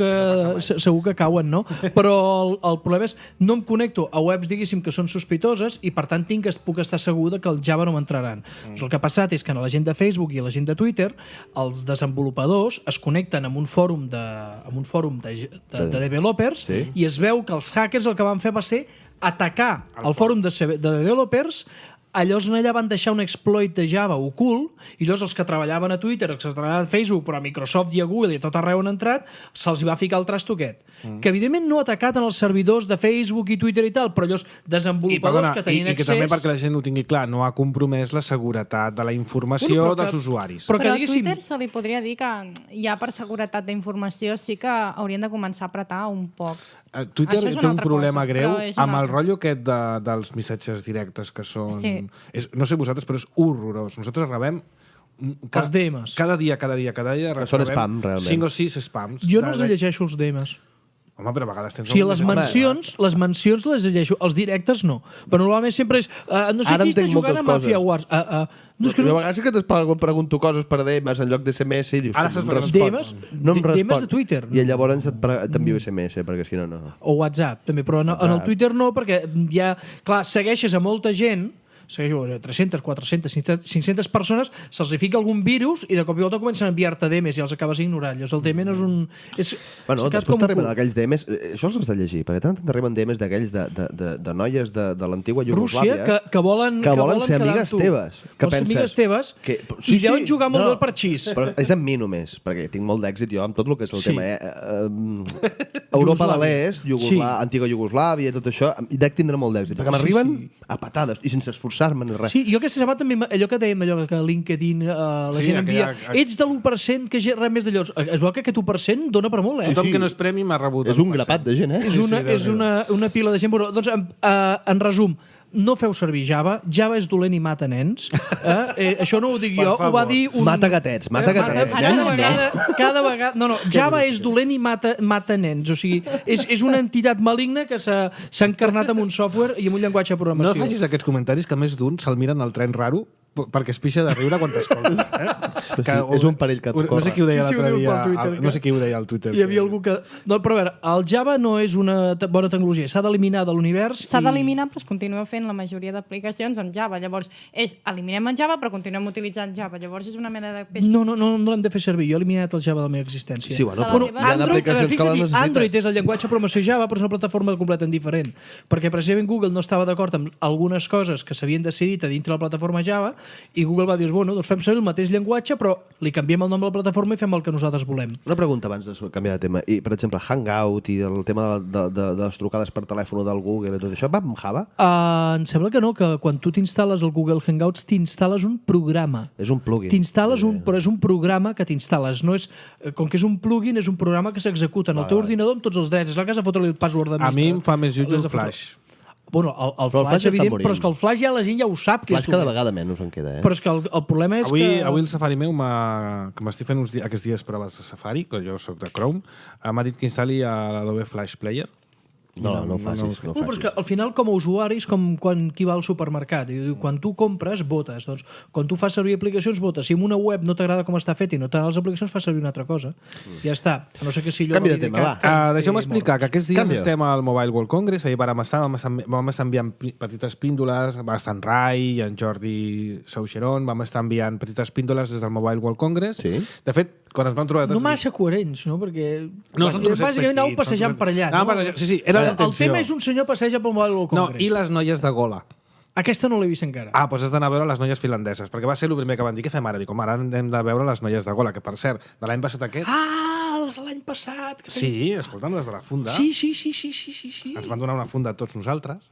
que cauen, no? Però el problema és, no em connecto a webs, diguéssim, que són sospitoses i, per tant, puc estar segur que el Java no m'entraran. El que ha passat és que a la gent de Facebook i a la gent de Twitter, els desenvolupadors es connecten amb un fòrum de developers i es veu que els hackers el que van fer va ser atacar el fòrum de developers. Llavors allà van deixar un exploit de Java ocult i llavors els que treballaven a Twitter, els que treballaven a Facebook, però a Microsoft i a Google i a tot arreu han entrat, se'ls va ficar el trastoquet. Que evidentment no ha atacat en els servidors de Facebook i Twitter i tal, però llavors desenvolupadors que tenien accés... I que també, perquè la gent ho tingui clar, no ha compromès la seguretat de la informació dels usuaris. Però a Twitter se li podria dir que ja per seguretat d'informació sí que haurien de començar a apretar un poc. Twitter té un problema greu amb el rotllo aquest dels missatges directes que són... No sé vosaltres, però és horrorós. Nosaltres rebem els DMs. Cada dia que són spam, realment. 5 o 6 spams. Jo no els llegeixo els DMs. Home, però a vegades tens... O sigui, les mencions les llegeixo, els directes no. Però normalment sempre és... no sé qui està jugant a Mafia Wars. Jo a vegades sí que pregunto coses per DMs en lloc d'SMS i dius... Ara saps per DMs? No em respon. DMs de Twitter. I llavors t'envio SMS, perquè si no, no. O WhatsApp, també. Però en el Twitter no, perquè ja... Clar, segueixes a molta gent, segueixo 300, 400, 500 persones, se'ls fica algun virus i de cop i volta comencen a enviar-te DMs i els acabes ignorant. Llavors el DM no és un... Bueno, després t'arriben aquells DMs... Això els has de llegir, perquè tant t'arriben DMs d'aquells de noies de l'antiga Iugoslàvia... Rússia, que volen ser amigues teves. Que volen ser amigues teves i deuen jugar molt bé al parxís. Però és amb mi només, perquè tinc molt d'èxit jo amb tot el que és el tema. Europa de l'Est, antiga Iugoslàvia i tot això, i dec tindre molt d'èxit, perquè m'arriben a patades i sense esforçar-me ni res. Sí, jo aquesta setmana també, allò que dèiem, allò que LinkedIn la gent envia, ets de l'1% que res més de llocs. Es veu que aquest 1% dona per molt, Tothom que no és premi m'ha rebut. És un grapat de gent, És una pila de gent. Bueno, doncs, en resum, no feu servir Java. Java és dolent i mata nens. Això no ho dic jo, ho va dir un... Mata gatets. Cada vegada... No, Java és dolent i mata nens. O sigui, és una entitat maligna que s'ha encarnat amb un software i amb un llenguatge de programació. No facis aquests comentaris que més d'un se'l miren al tren raro perquè es pixa de riure quan t'escolta. És un perill que et No sé corre. qui ho deia Sí, sí, ho l'altre diu dia. pel Twitter, No sé qui ho deia al Twitter. Hi havia algú que... No, però a veure, el Java no és una bona tecnologia, s'ha d'eliminar de l'univers. S'ha d'eliminar, però es continua fent la majoria d'aplicacions amb Java. Llavors, eliminem en Java, però continuem utilitzant Java. Llavors, és una mena de peix. No l'hem de fer servir. Jo he eliminat el Java de la meva existència. Sí, bueno, De la però teva- hi ha Android, aplicacions que les necessites. Android és el llenguatge de programació Java, però és una plataforma completament diferent. Perquè precisament Google no estava d'acord amb algunes coses que s'havien decidit a dintre de la plataforma Java i Google va dir, bueno, doncs fem servir el mateix llenguatge, però li canviem el nom de la plataforma i fem el que nosaltres volem. Una pregunta abans de canviar de tema. I, per exemple, Hangout i el tema de les trucades per telèfon del Google i tot això, va amb Java? Em sembla que no, que quan tu t'instal·les el Google Hangouts t'instal·les un programa. És un plugin. T'instal·les però és un programa que t'instal·les. No és, com que és un plugin, és un programa que s'executa en el teu ordinador amb tots els drets. És la que has de fotre-li el password A mi em fa més L'has útil de el fotre- Flash. Bueno, el Però el Flash, Flash està evident, morint. però és que el Flash ja la gent ja ho sap. Que Flash és cada dolent. vegada menys en queda, Però és que el problema és Avui, que... avui el Safari meu, que m'estic fent aquests dies proves de Safari, que jo sóc de Chrome, m'ha dit que instal·li l'Adobe Flash Player. No ho facis. No ho però és que facis. al final, com a usuari, és com quan qui va al supermercat. I diu, quan tu compres, votes. Doncs, quan tu fas servir aplicacions, votes. Si en una web no t'agrada com està fet i no t'agraden les aplicacions, fas servir una altra cosa. Ja està. A no ser que si allò... Canvi de va dir tema, cap, va. Deixeu-me estigui explicar que aquests dies Canvia. estem al Mobile World Congress. Ahir vam estar enviant petites píndoles, va estar en Rai i en Jordi Saucheron, vam estar enviant petites píndoles des del Mobile World Congress. Sí. De fet, quan ens vam trobar... No massa coherents, no? Perquè... No, són trossets bàsicament anàveu petits, passejant són per allà, Anàvem no? passejant, sí, era El l'intenció. tema és un senyor passeja pel Mobile World No, Congress. i les noies de gola. Aquesta no l'he vist encara. Ah, doncs has d'anar a veure les noies finlandeses, perquè va ser el primer que van dir, què fem ara? Dic, home, ara hem de veure les noies de gola, que per cert, de l'any passat aquest... Les de l'any passat. Que Sí, escolta'm, les de la funda. Sí. Ens van donar una funda a tots nosaltres.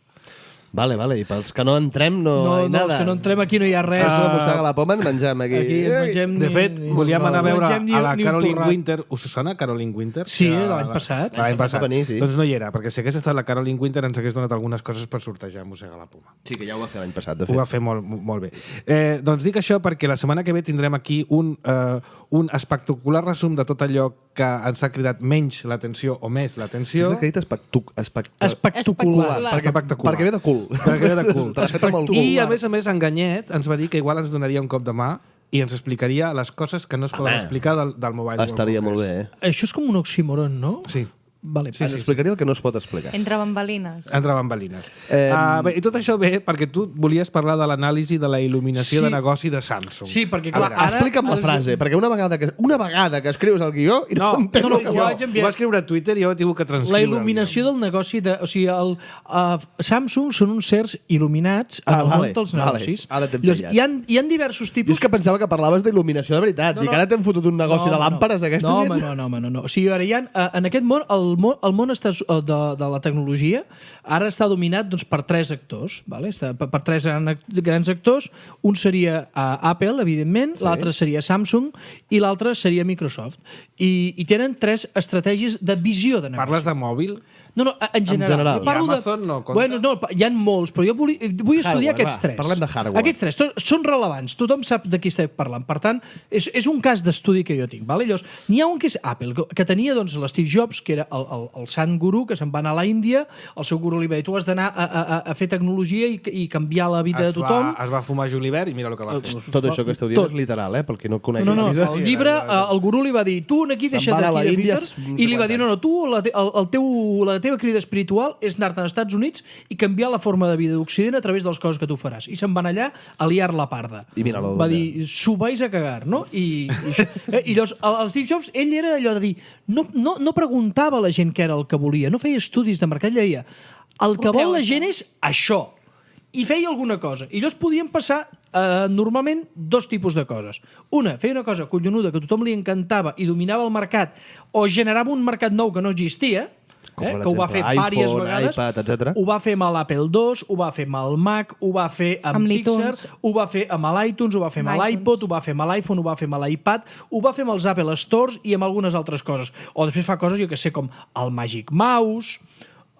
Vale, i pels que no entrem no, No, hay no, nada. els que no entrem aquí no hi ha res. Això de mossega la poma ens mengem aquí. Aquí ens mengem De fet, volíem anar a veure mengem ni- a la ni un Caroline torrat. Winter. Us sona Caroline Winter? Sí, Que de l'any passat. De l'any passat. Va venir, sí. Doncs no hi era, perquè si hagués estat la Caroline Winter ens hagués donat algunes coses per sortejar Mossega la Poma. Sí, que ja ho va fer l'any passat, de Ho va fet. fer molt bé. Doncs dic això perquè la setmana que ve tindrem aquí un espectacular resum de tot allò que ens ha cridat menys l'atenció o més l'atenció. És acredit Espectacular. Perquè ve de cul. Perquè ve de cul. Te l'has fet amb el cul. I, a més, Enganyet ens va dir que igual ens donaria un cop de mà i ens explicaria les coses que no es poden explicar del Mobile World Estaria molt Congress. bé, Això és com un oxímoron, no? Sí. Vale, Ens explicaria el que no es pot explicar. Entre bambalines. Entre bambalines. Bé, I tot això ve perquè tu volies parlar de l'anàlisi de la il·luminació Sí. de negoci de Samsung. Sí, perquè A clar, veure, ara... explica'm la frase, perquè una vegada que escrius el guió i no entens no, el que ho vol. vaig enviar. Ho va escriure a Twitter i jo he tingut que transcriure. La il·luminació del negoci de... O sigui, Samsung són uns certs il·luminats en el món dels negocis. Ara t'hem Llavors, pillat. hi ha diversos Jo tipus... és que pensava que parlaves d'il·luminació de veritat, i que ara t'hem fotut un negoci de làmperes, aquesta no, gent. No. O sigui, ara hi ha, en aquest món, el món està, de la tecnologia, ara està dominat doncs, per tres actors, vale? Per tres grans actors. Un seria Apple, evidentment, l'altre seria Samsung i l'altre seria Microsoft. I tenen tres estratègies de visió de negoci. Parles de mòbil? No, en general. general. Jo parlo I Amazon no compta? Bueno, no, hi ha molts, però jo vull estudiar Hardware, aquests va, tres. parlem de hardware. Aquests tres són relevants. Tothom sap de qui estem parlant. Per tant, és un cas d'estudi que jo tinc. Vale? Llavors, n'hi ha un que és Apple, que tenia doncs, l'Steve Jobs, que era el sant gurú, que se'n va anar a la Índia, el seu gurú li va dir, tu has d'anar a fer tecnologia i canviar la vida de tothom. Es va fumar julivert i mira el que va fer. Tot això que esteu dient Tot. és literal, pel que no coneix. No, el llibre, el gurú li va dir, tu aquí Se'n deixa't va anar a d'aquí de l'Índia Fifer, i li va dir, no, tu, la teva crida espiritual és anar-te als Estats Units i canviar la forma de vida d'Occident a través de les coses que tu faràs. I se'n van allà a liar la parda. I mira-lo Va d'on dir, s'ho vais a cagar, no? I llavors, el Steve Jobs, ell era allò de dir, no preguntava a la gent què era el que volia, no feia estudis de mercat, ell deia, el que vol la gent és això. I feia alguna cosa. I llavors podien passar normalment dos tipus de coses. Una, feia una cosa collonuda que a tothom li encantava i dominava el mercat o generava un mercat nou que no existia, Com, per que ho va fer exemple, diverses iPhone, vegades. iPad, etcètera. Ho va fer amb l'Apple II, ho va fer amb el Mac, ho va fer amb Pixar, l'iTunes. ho va fer amb l'iTunes, ho va fer amb l'iTunes. l'iPod, ho va fer amb l'iPhone, ho va fer amb l'iPad, ho va fer amb els Apple Stores i amb algunes altres coses. O després fa coses, jo que sé, com el Magic Mouse,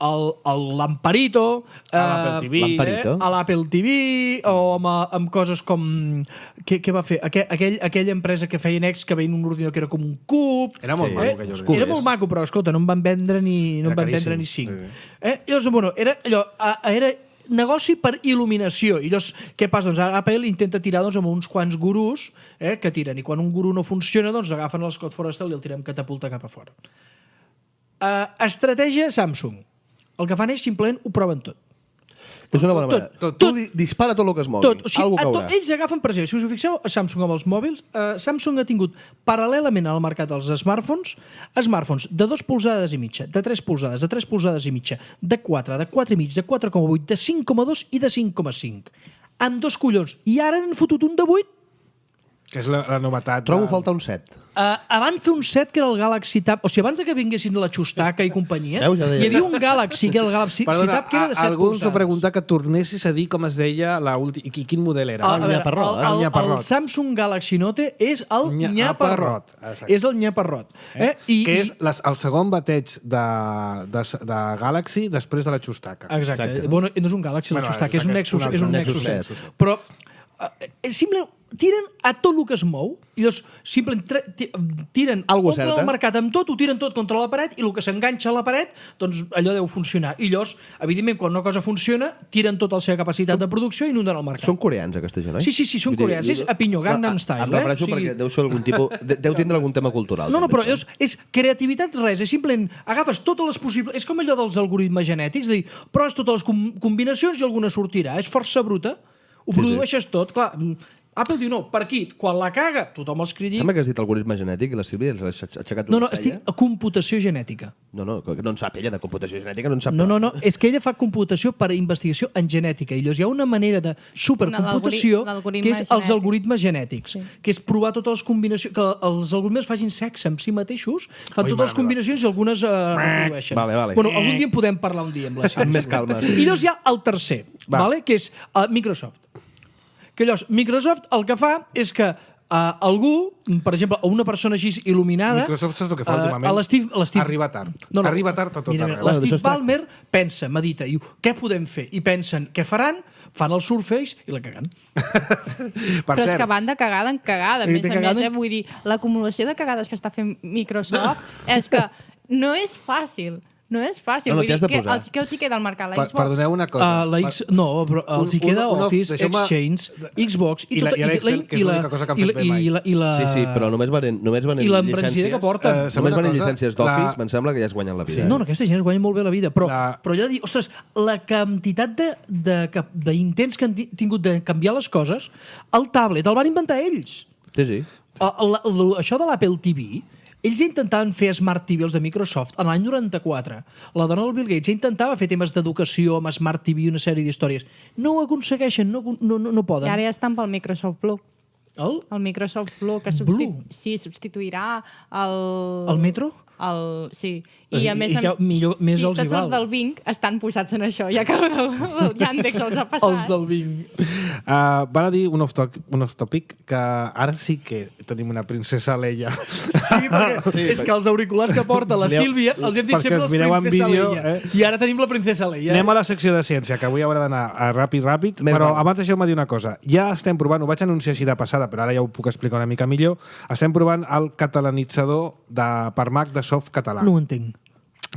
el Lamparito, l'Apple TV, a l'Apple TV, o amb coses com... Què va fer? Aquella empresa que feia Next, que veien un ordinador que era com un cub... Era molt maco, aquell ordinador. Era molt maco, però, escolta, no en van vendre ni 5. Sí. Llavors, bueno, era allò... negoci per il·luminació. I llavors, què passa? Doncs ara Apple intenta tirar amb uns quants gurús que tiren, i quan un gurú no funciona, doncs agafen l'escot forestal i el tirem catapulta cap a fora. Estratègia Samsung. El que fan és simplement ho proven tot. És una bona manera. Tu dispara tot el que es mogui. Tot. O sigui, Algú caurà. ells agafen, per exemple, si us ho fixeu, a Samsung amb els mòbils, Samsung ha tingut paral·lelament al mercat dels smartphones de 2 polzades i mitja, de 3 polzades, de 3 polzades i mitja, de 4, de 4 i mig, de 4,8, de 5,2 i de 5,5. Amb 2 collons. I ara han fotut un de 8. Que és la novetat. Trobo falta un 7. Abans fer un 7 que era el Galaxy Tab, o sigui, abans que vinguessin la Xustaca i companyia, Veus, ja deia. hi havia un Galaxy, que era el Galaxy Tab, que era de 7 algú ens va polzades. preguntar que tornessis a dir com es deia i quin model era. A veure, Nyaparrot, el el Nyaparrot. Samsung Galaxy Note és el Nyaparrot. Nyaparrot. Exacte. És el Nyaparrot. Que és el segon bateig de Galaxy després de la Xustaca. Exacte. Bueno, no és un Galaxy, la Bueno, Xustaca, és un Nexus, és un Nexus Nexus 7. 7. Però simplement tiren a tot el que es mou i llavors simplement tiren Algo omplen certa. el mercat amb tot, ho tiren tot contra la paret i el que s'enganxa a la paret, doncs allò deu funcionar. I llavors, evidentment, quan una cosa funciona, tiren tota la seva capacitat de producció i inunden el mercat. Són coreans, aquesta gent, oi? Sí, són coreans. És a pinyó, Gangnam Style. Em refereixo perquè deu ser algun tipus... Deu tindre algun tema cultural. No, també, però és creativitat res, és simplement agafes totes les possibles... És com allò dels algoritmes genètics, de dir, proves totes les combinacions i alguna sortirà. És força bruta, ho produeixes tot. Clar, Apple diu, no, per aquí, quan la caga, tothom els critica. Sembla que has dit algoritme genètic i la Sílvia l'ha aixecat No, una estic cella. a computació genètica. No, que no en sap ella de computació genètica, no en sap. No, és que ella fa computació per investigació en genètica i llavors hi ha una manera de supercomputació l'algoritme que és els genètic. algoritmes genètics, que és provar totes les combinacions, que els algoritmes facin sexe amb si mateixos, fan totes les combinacions i algunes reprodueixen. Vale. Bueno, algun dia en podem parlar un dia amb la Sílvia. Amb més calma. I llavors hi ha el tercer, que és Microsoft. Que llavors, Microsoft el que fa és que algú, per exemple, una persona així il·luminada... Microsoft saps el que fa últimament? Arriba tard. Arriba tard a tot arreu. L'Steve Ballmer pensa, medita, i diu, què podem fer? I pensen, què faran? Fan el Surface i la caguen. Però és que van de cagada en cagada. A més, vull dir, l'acumulació de cagades que està fent Microsoft és que no és fàcil. No és fàcil. No, Vull dir, t'hi has de posar. què els hi queda al mercat? La Xbox? Perdoneu una cosa. No, però els hi queda Office, Exchange, Xbox i l'Excel, que és l'única cosa que han fet bé mai. Sí, però només venen i l'embranzida que porten. Només venen llicències d'Office, em sembla que ja es guanyen la vida. No, aquesta gent es guanya molt bé la vida, però jo he de dir, ostres, la quantitat d'intents que han tingut de canviar les coses, el tablet el van inventar ells. Sí. Això de l'Apple TV, ells intentaven fer Smart TV, els de Microsoft, en l'any 94. La dona del Bill Gates intentava fer temes d'educació amb Smart TV i una sèrie d'històries. No ho aconsegueixen, no poden. I ara ja estan pel Microsoft Blue. El Microsoft Blue, que substituirà el Metro? Sí. I a més, més els tots els del Bing estan posats en això, ja que el Yandex els ha passat. Els del Bing. Val a dir un off-topic que ara sí que tenim una princesa Leia. Sí, perquè és que els auriculars que porta la Sílvia els hem dit sempre els princesa Leia. I ara tenim la princesa Leia. Anem a la secció de ciència, que avui haurà d'anar ràpid, però abans deixeu-me dir una cosa. Ja estem provant, ho vaig anunciar així de passada, però ara ja ho puc explicar una mica millor, estem provant el catalanitzador per Mac de Softcatalà. No ho entenc.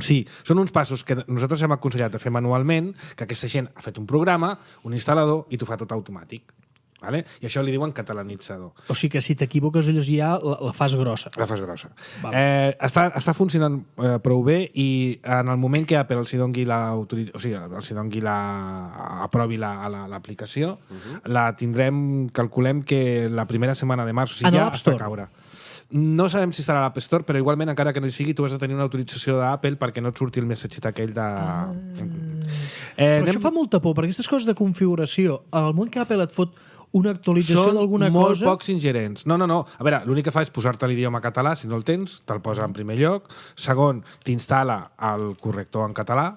Sí, són uns passos que nosaltres hem aconsellat de fer manualment, que aquesta gent ha fet un programa, un instal·lador, i t'ho fa tot automàtic. Vale? I això li diuen catalanitzador. O sigui que si t'equivoques llavors ja la fas grossa. La fas grossa. Vale. Està funcionant prou bé i en el moment que Apple els doni aprovi l'aplicació, la tindrem, calculem que la primera setmana de març, o sigui, ja està a caure. No sabem si estarà a l'App Store, però igualment, encara que no hi sigui, tu has de tenir una autorització d'Apple perquè no et surti el missatget aquell de... Però això fa molta por, perquè aquestes coses de configuració, en el moment que Apple et fot una actualització d'alguna cosa... Són molt pocs ingerents. No. A veure, l'únic que fa és posar-te l'idioma català, si no el tens, te'l posa en primer lloc. Segon, t'instal·la el corrector en català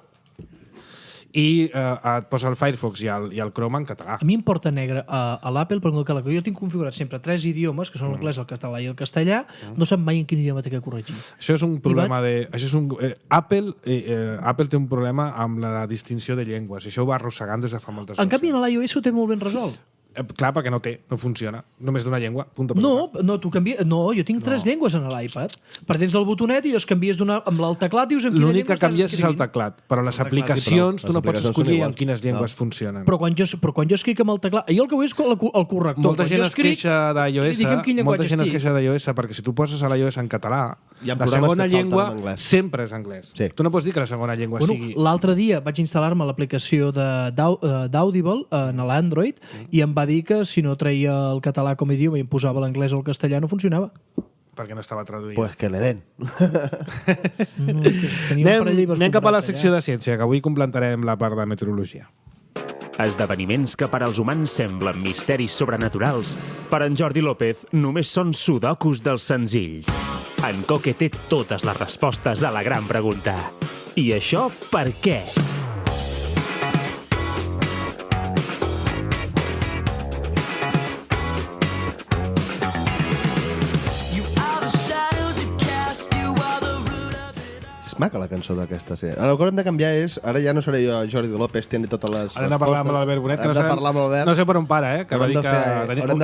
i et posa el Firefox i el Chrome en català. A mi em porta negre a l'Apple, perquè jo tinc configurat sempre 3 idiomes, que són l'anglès, el català i el castellà, no sap mai en quin idioma té que corregir. Això és un problema Apple té un problema amb la distinció de llengües, i això ho va arrossegant des de fa moltes En canvi, en l'iOS ho té molt ben resolt. Clar, perquè no funciona. Només d'una llengua. Tu canvies... No, jo tinc 3 llengües en l'iPad. Tens el botonet i els canvies amb el teclat i dius en quina L'únic llengua que canvies és el teclat, però les aplicacions tu no pots escollir en quines llengües funcionen. Però quan jo escric amb el teclat... Jo el que vull és el corrector. Molta gent es queixa d'iOS perquè si tu poses a l'iOS en català, la segona llengua sempre és anglès. Tu no pots dir que la segona llengua sigui... L'altre dia vaig instal·lar-me l'aplicació d'Audible en l'Android i em va dir que si no treia el català com a idioma i em posava l'anglès o el castellà no funcionava. Perquè no estava traduït. Pues que le den. Anem cap a la secció de ciència, que avui complementarem la part de meteorologia. Esdeveniments que per als humans semblen misteris sobrenaturals, per en Jordi López només són sudokus dels senzills. En Coque té totes les respostes a la gran pregunta. I això per què? Maca la cançó d'aquesta, sí. Ara el que haurem de canviar és... Ara ja no seré jo Jordi López, tiene totes les... Ara hem de parlar amb l'Albert Bonet, que no sé per on para, que va dir que...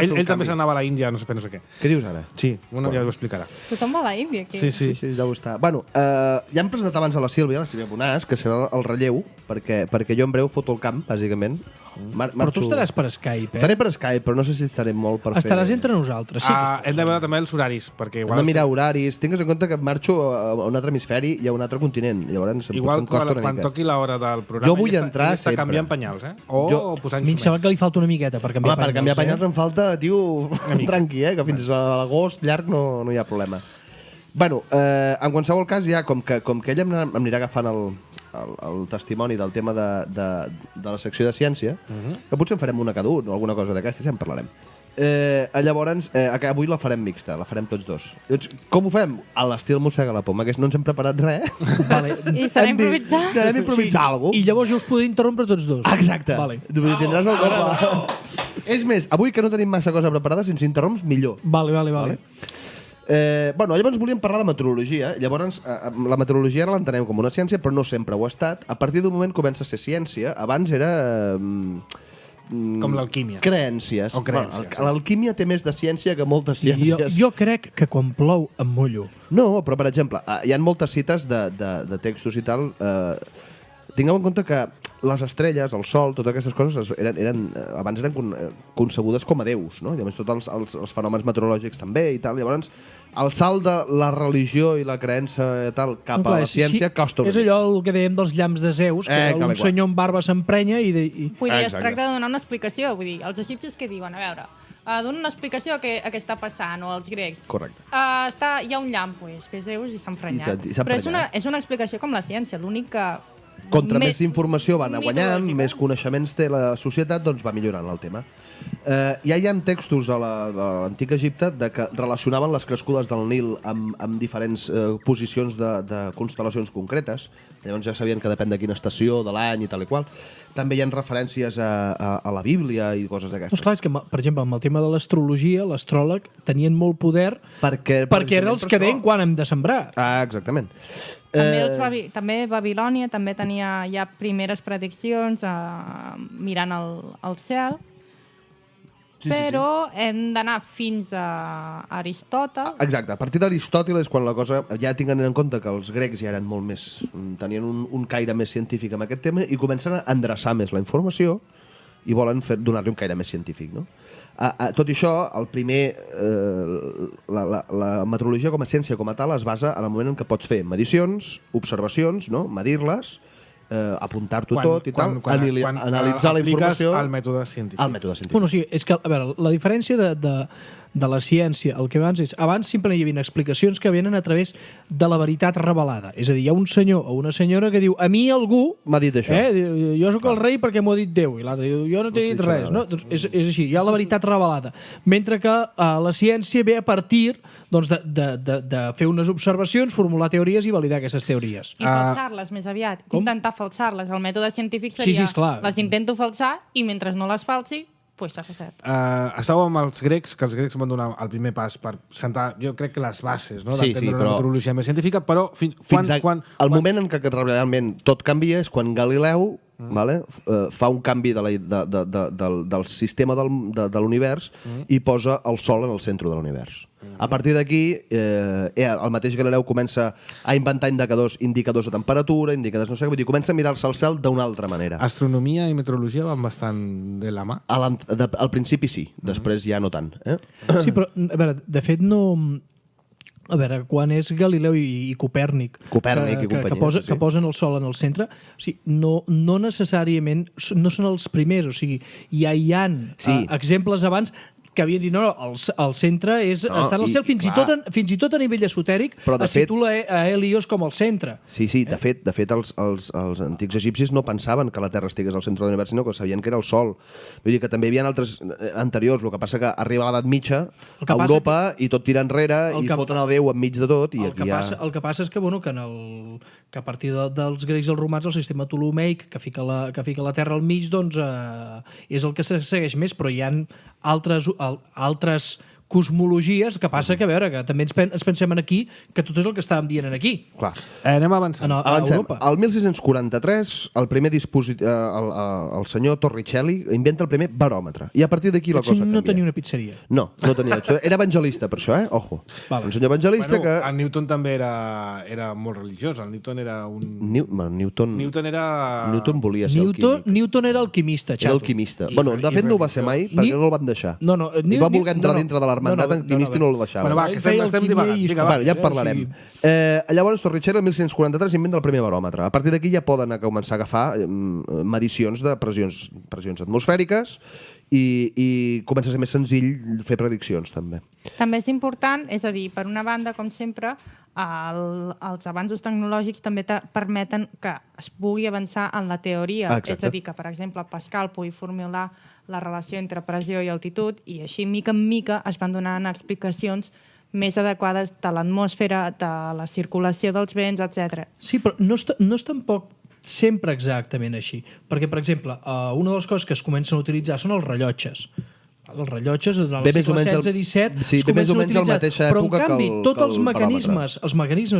Ell també s'anava a la Índia, no sé què. Què dius ara? Sí, ja ho explicarà. Tothom va a la Índia, aquí. Sí, ja ho està. Bueno, ja hem presentat abans a la Sílvia Bonàs, que serà el relleu, perquè jo en breu foto el camp, bàsicament. Però tu estaràs per Skype, Estaré per Skype, però no sé si estaré molt per fer... Estaràs entre nosaltres, sí. Hem de veure també els horaris, perquè igual... Hem de mirar horaris. Tingues en compte que marxo a un altre hemisferi i a un altre continent. Llavors igual quan toqui l'hora del programa... Jo vull entrar sempre. Està canviant penyals, O posant xumets. A mi em sembla que li falta una miqueta per canviar penyals. Per canviar penyals em falta, tio, tranqui, que fins a l'agost llarg no hi ha problema. Bueno, en qualsevol cas, ja com que ella em anirà agafant el testimoni del tema de la secció de ciència, que potser en farem una cada un o alguna cosa d'aquestes, ja en parlarem. Llavors, avui la farem mixta, la farem tots dos. Com ho fem? A l'estil Mossega la Poma, que no ens hem preparat res. I serà improvisar. Serem improvisar alguna cosa. I llavors jo us podré interrompre tots dos. Exacte. Tindràs el És més, avui que no tenim massa cosa preparada, si ens interromps, millor. Vale. Llavors volíem parlar de meteorologia. Llavors, la meteorologia ara l'entenem com una ciència, però no sempre ho ha estat. A partir d'un moment comença a ser ciència. Abans era... com l'alquímia. Creencies. L'alquímia té més de ciència que moltes ciències. Jo crec que quan plou em mullo. No, però per exemple, hi ha moltes cites de textos i tal. Tingueu en compte que les estrelles, el sol, totes aquestes coses abans eren concebudes com a déus, no? Llavors tots els fenòmens meteorològics també i tal. Llavors el salt de la religió i la creença tal cap a la ciència costa una mica. És allò el que dèiem dels llamps de Zeus, que un senyor amb barba s'emprenya i... Vull dir, es tracta de donar una explicació. Vull dir, els egipcis que diuen, a veure, donen una explicació a què està passant, o els grecs. Correcte. Hi ha un llamp, ve Zeus i s'ha emprenyat. Però és una explicació com la ciència, l'únic que... Contra més informació va anar guanyant, més coneixements té la societat, doncs va millorant el tema. Ja hi ha textos a l'antic Egipte que relacionaven les crescudes del Nil amb diferents posicions de constel·lacions concretes. Llavors ja sabien que depèn de quina estació, de l'any i tal i qual. També hi ha referències a la Bíblia i coses d'aquestes. Doncs clar, és que, per exemple, amb el tema de l'astrologia, l'astròleg tenien molt poder perquè eren els que deien quan hem de sembrar. Exactament. També Babilònia també tenia ja primeres prediccions mirant el cel, però hem d'anar fins a Aristòtel. Exacte, a partir d'Aristòtil és quan la cosa... Ja tinguent en compte que els grecs ja eren molt més... tenien un caire més científic amb aquest tema i comencen a endreçar més la informació i volen donar-li un caire més científic, no? Tot i això, la meteorologia com a ciència com a tal es basa en el moment en què pots fer medicions, observacions, no? Medir-les, apuntar-t'ho tot i tal, analitzar la informació... El mètode científic. Bueno, sí, és que, a veure, la diferència de la ciència, el que abans simplement hi havia explicacions que venen a través de la veritat revelada. És a dir, hi ha un senyor o una senyora que diu, a mi algú... M'ha dit això. Jo sóc el rei perquè m'ho ha dit Déu. I l'altre diu, jo no t'he dit res. No? Doncs és així, hi ha la veritat revelada. Mentre que la ciència ve a partir de fer unes observacions, formular teories i validar aquestes teories. I falsar-les més aviat. Intentar falsar-les. El mètode científic seria les intento falsar i mentre no les falsi pues s'ha fet. Estàveu amb els grecs, que els grecs van donar el primer pas per sentar, jo crec que les bases, no? D'entendre una meteorologia més científica, però el moment en què realment tot canvia és quan Galileu vale? Fa un canvi del sistema de l'univers i posa el Sol en el centre de l'univers. A partir d'aquí, el mateix Galileu comença a inventar indicadors de temperatura, indicadors no sé què, vull dir, comença a mirar-se al cel d'una altra manera. Astronomia i meteorologia van bastant de la mà. Al principi sí, després ja no tant. Sí, però, a veure, de fet no... A veure, quan és Galileu i Copèrnic, i companyia, que posen el Sol en el centre, o sigui, no necessàriament no són els primers, o sigui, ja hi ha exemples abans que havien dit, no, el centre està en el cel, fins i tot a nivell esotèric es titula a Helios com el centre. Sí, de fet els antics egipcis no pensaven que la Terra estigués al centre de l'univers, sinó que sabien que era el Sol. Vull dir que també hi havia altres anteriors, el que passa que arriba a l'edat mitja a Europa i tot tira enrere i foten el Déu enmig de tot. El que passa és que, bueno, que a partir dels grecs i els romans el sistema ptolemaic que fica la Terra al mig, doncs és el que se segueix més, però hi ha altres cosmologies, que passa que, a veure, que també ens pensem aquí que tot és el que estàvem dient aquí. Clar. Anem avançant. Avancem. El 1643, el primer dispositiu, el senyor Torricelli inventa el primer baròmetre. I a partir d'aquí la cosa canvia. No tenia una pizzeria. No tenia. Era evangelista, per això, Ojo. Vale. Un senyor evangelista que... El Newton també era molt religiós. El Newton era un... Newton volia ser alquímic. Newton era alquimista, xato. Era alquimista. Bueno, de fet no ho va ser mai, perquè no el van deixar. I va voler entrar dintre de l'hermandat alquimista i no el deixava. Bueno, va, que estem divagant. Ja en parlarem. Llavors, Torricelli, el 1643, inventa el primer baròmetre. A partir d'aquí ja poden començar a agafar medicions de pressions atmosfèriques i comença a ser més senzill fer prediccions, també. També és important, és a dir, per una banda, com sempre, els avanços tecnològics també permeten que es pugui avançar en la teoria. És a dir, que, per exemple, Pascal pugui formular la relació entre pressió i altitud i així, mica en mica, es van donant explicacions més adequades de l'atmosfera, de la circulació dels vents, etc. Sí, però no és tampoc sempre exactament així. Perquè, per exemple, una de les coses que es comencen a utilitzar són els rellotges. Els rellotges durant el segle XVI-XVII es comencen a utilitzar, però en canvi tots els mecanismes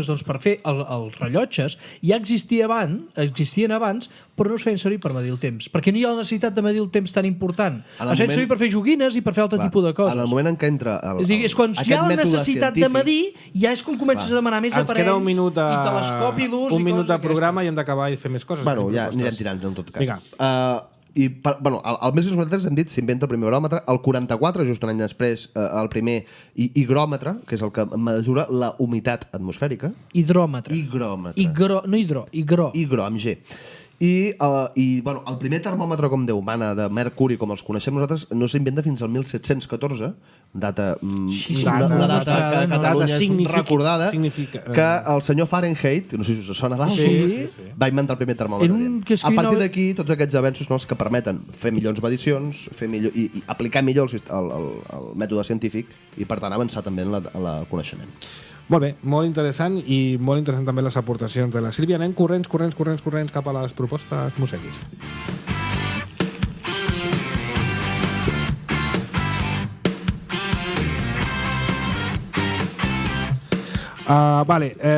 doncs, per fer els rellotges ja existien abans, però no es feien servir per medir el temps, perquè no hi ha la necessitat de medir el temps tan important. Es feien servir per fer joguines i per fer altre tipus de coses. En el moment en què entra és quan hi ha la necessitat de medir, ja és quan comences a demanar més aparells i telescopi d'ús. Un minut de programa i hem d'acabar i fer més coses. Bueno, ja anirem tirant en tot cas. El 1693 hem dit s'inventa el primer baròmetre, el 44, just un any després, el primer higròmetre, que és el que mesura la humitat atmosfèrica. Hidròmetre. Higro, amb G. I el primer termòmetre com Déu mana de mercuri, com els coneixem nosaltres, no s'inventa fins al 1714, una data que a Catalunya és recordada, que el senyor Fahrenheit, no sé si us sona, va inventar el primer termòmetre. A partir d'aquí, tots aquests avenços són els que permeten fer millors medicions, i aplicar millor el mètode científic i, per tant, avançar també en el coneixement. Molt bé, molt interessant i molt interessant també les aportacions de la Sílvia. Anem corrents cap a les propostes Museguis.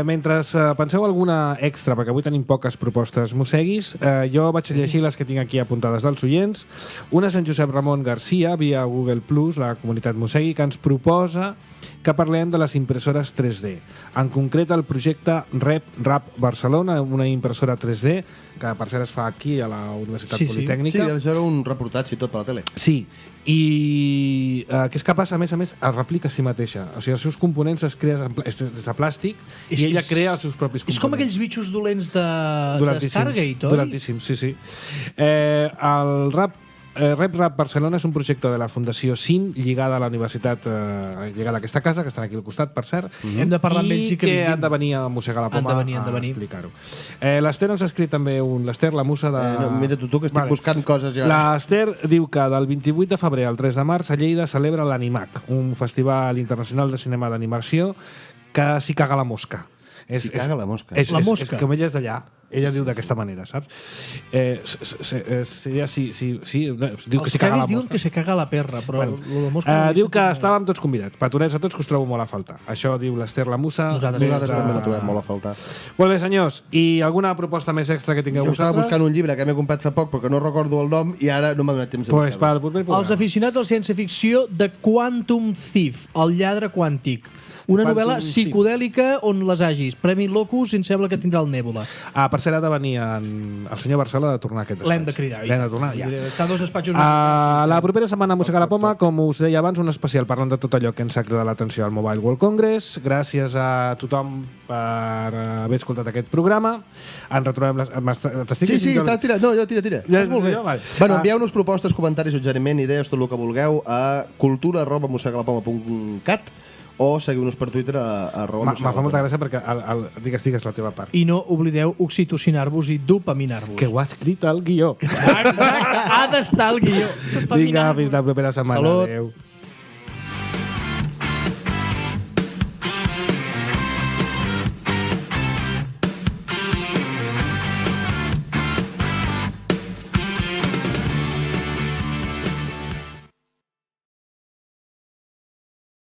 Mentre penseu alguna extra, perquè avui tenim poques propostes Museguis, jo vaig llegir les que tinc aquí apuntades dels oients. Una és en Josep Ramon Garcia, via Google Plus, la comunitat Musegui, que ens proposa que parlem de les impressores 3D. En concret, el projecte REP-RAP Barcelona, una impressora 3D, que per cert es fa aquí a la Universitat Politècnica. Sí, això era un reportatge i tot per la tele. Sí, i que és capaç, a més, es replica a si mateixa. O sigui, els seus components es creen des de plàstic i ella crea els seus propis components. És com aquells bitxos dolents de Stargate, oi? Dolentíssims, sí. El REP-RAP Barcelona és un projecte de la Fundació CIM lligada a la universitat, lligada a aquesta casa, que estan aquí al costat, per cert. Hem de parlar amb ells i que han de venir a mossegar la poma a explicar-ho. L'Ester ens ha escrit també l'Ester, la musa de... Mira tu que estic buscant coses ja. L'Ester diu que del 28 de febrer al 3 de març a Lleida celebra l'Animac, un festival internacional de cinema d'animació que s'hi caga la mosca. S'hi caga la mosca. És com ella és d'allà. Ella diu d'aquesta manera, saps? Seria sí, diu que Els s'hi caga la cavis diuen mosca. que se caga la perra, però Bueno, lo de mosca... no ho he diu que sentit mai. estàvem tots convidats. Petonets a tots, que us trobo molt a faltar. Això diu l'Ester Lamussa. Nosaltres des Nosaltres de- també la trobem molt a faltar. Molt bé, senyors. I alguna proposta més extra que tingueu Jo estava vosaltres? buscant un llibre que m'he comprat fa poc però que no recordo el nom i ara no m'ha donat temps de Pues buscar-lo. pel proper programa. Els aficionats a la ciència-ficció de Quantum Thief, el lladre quàntic. Una Quantum novel·la Thief. psicodèlica on les hagis. Premi Locus i em sembla que tindrà el Nèbula. Per cert, ha de venir el senyor Barcelona de tornar a aquest despatx. L'hem de cridar. L'hem de tornar, ja. Està a dos despatxos. La propera setmana a Mossega la Poma, com us deia abans, un especial parlant de tot allò que ens ha cridat l'atenció al Mobile World Congress. Gràcies a tothom per haver escoltat aquest programa. Ens retrobem... Sí, està tirat. No, jo tira. Ja, Molt bé. jo, vale. Bueno, envieu-nos propostes, comentaris, suggeriment, idees, tot el que vulgueu a cultura@mossegalapoma.cat o seguiu-nos per Twitter a Me fa molta gràcia perquè digues la teva part. I no oblideu oxitocinar-vos i dopaminar-vos. Que ho ha escrit al guió. Exacte, ha d'estar al guió. Vinga, fins la propera setmana. Salut. Adéu.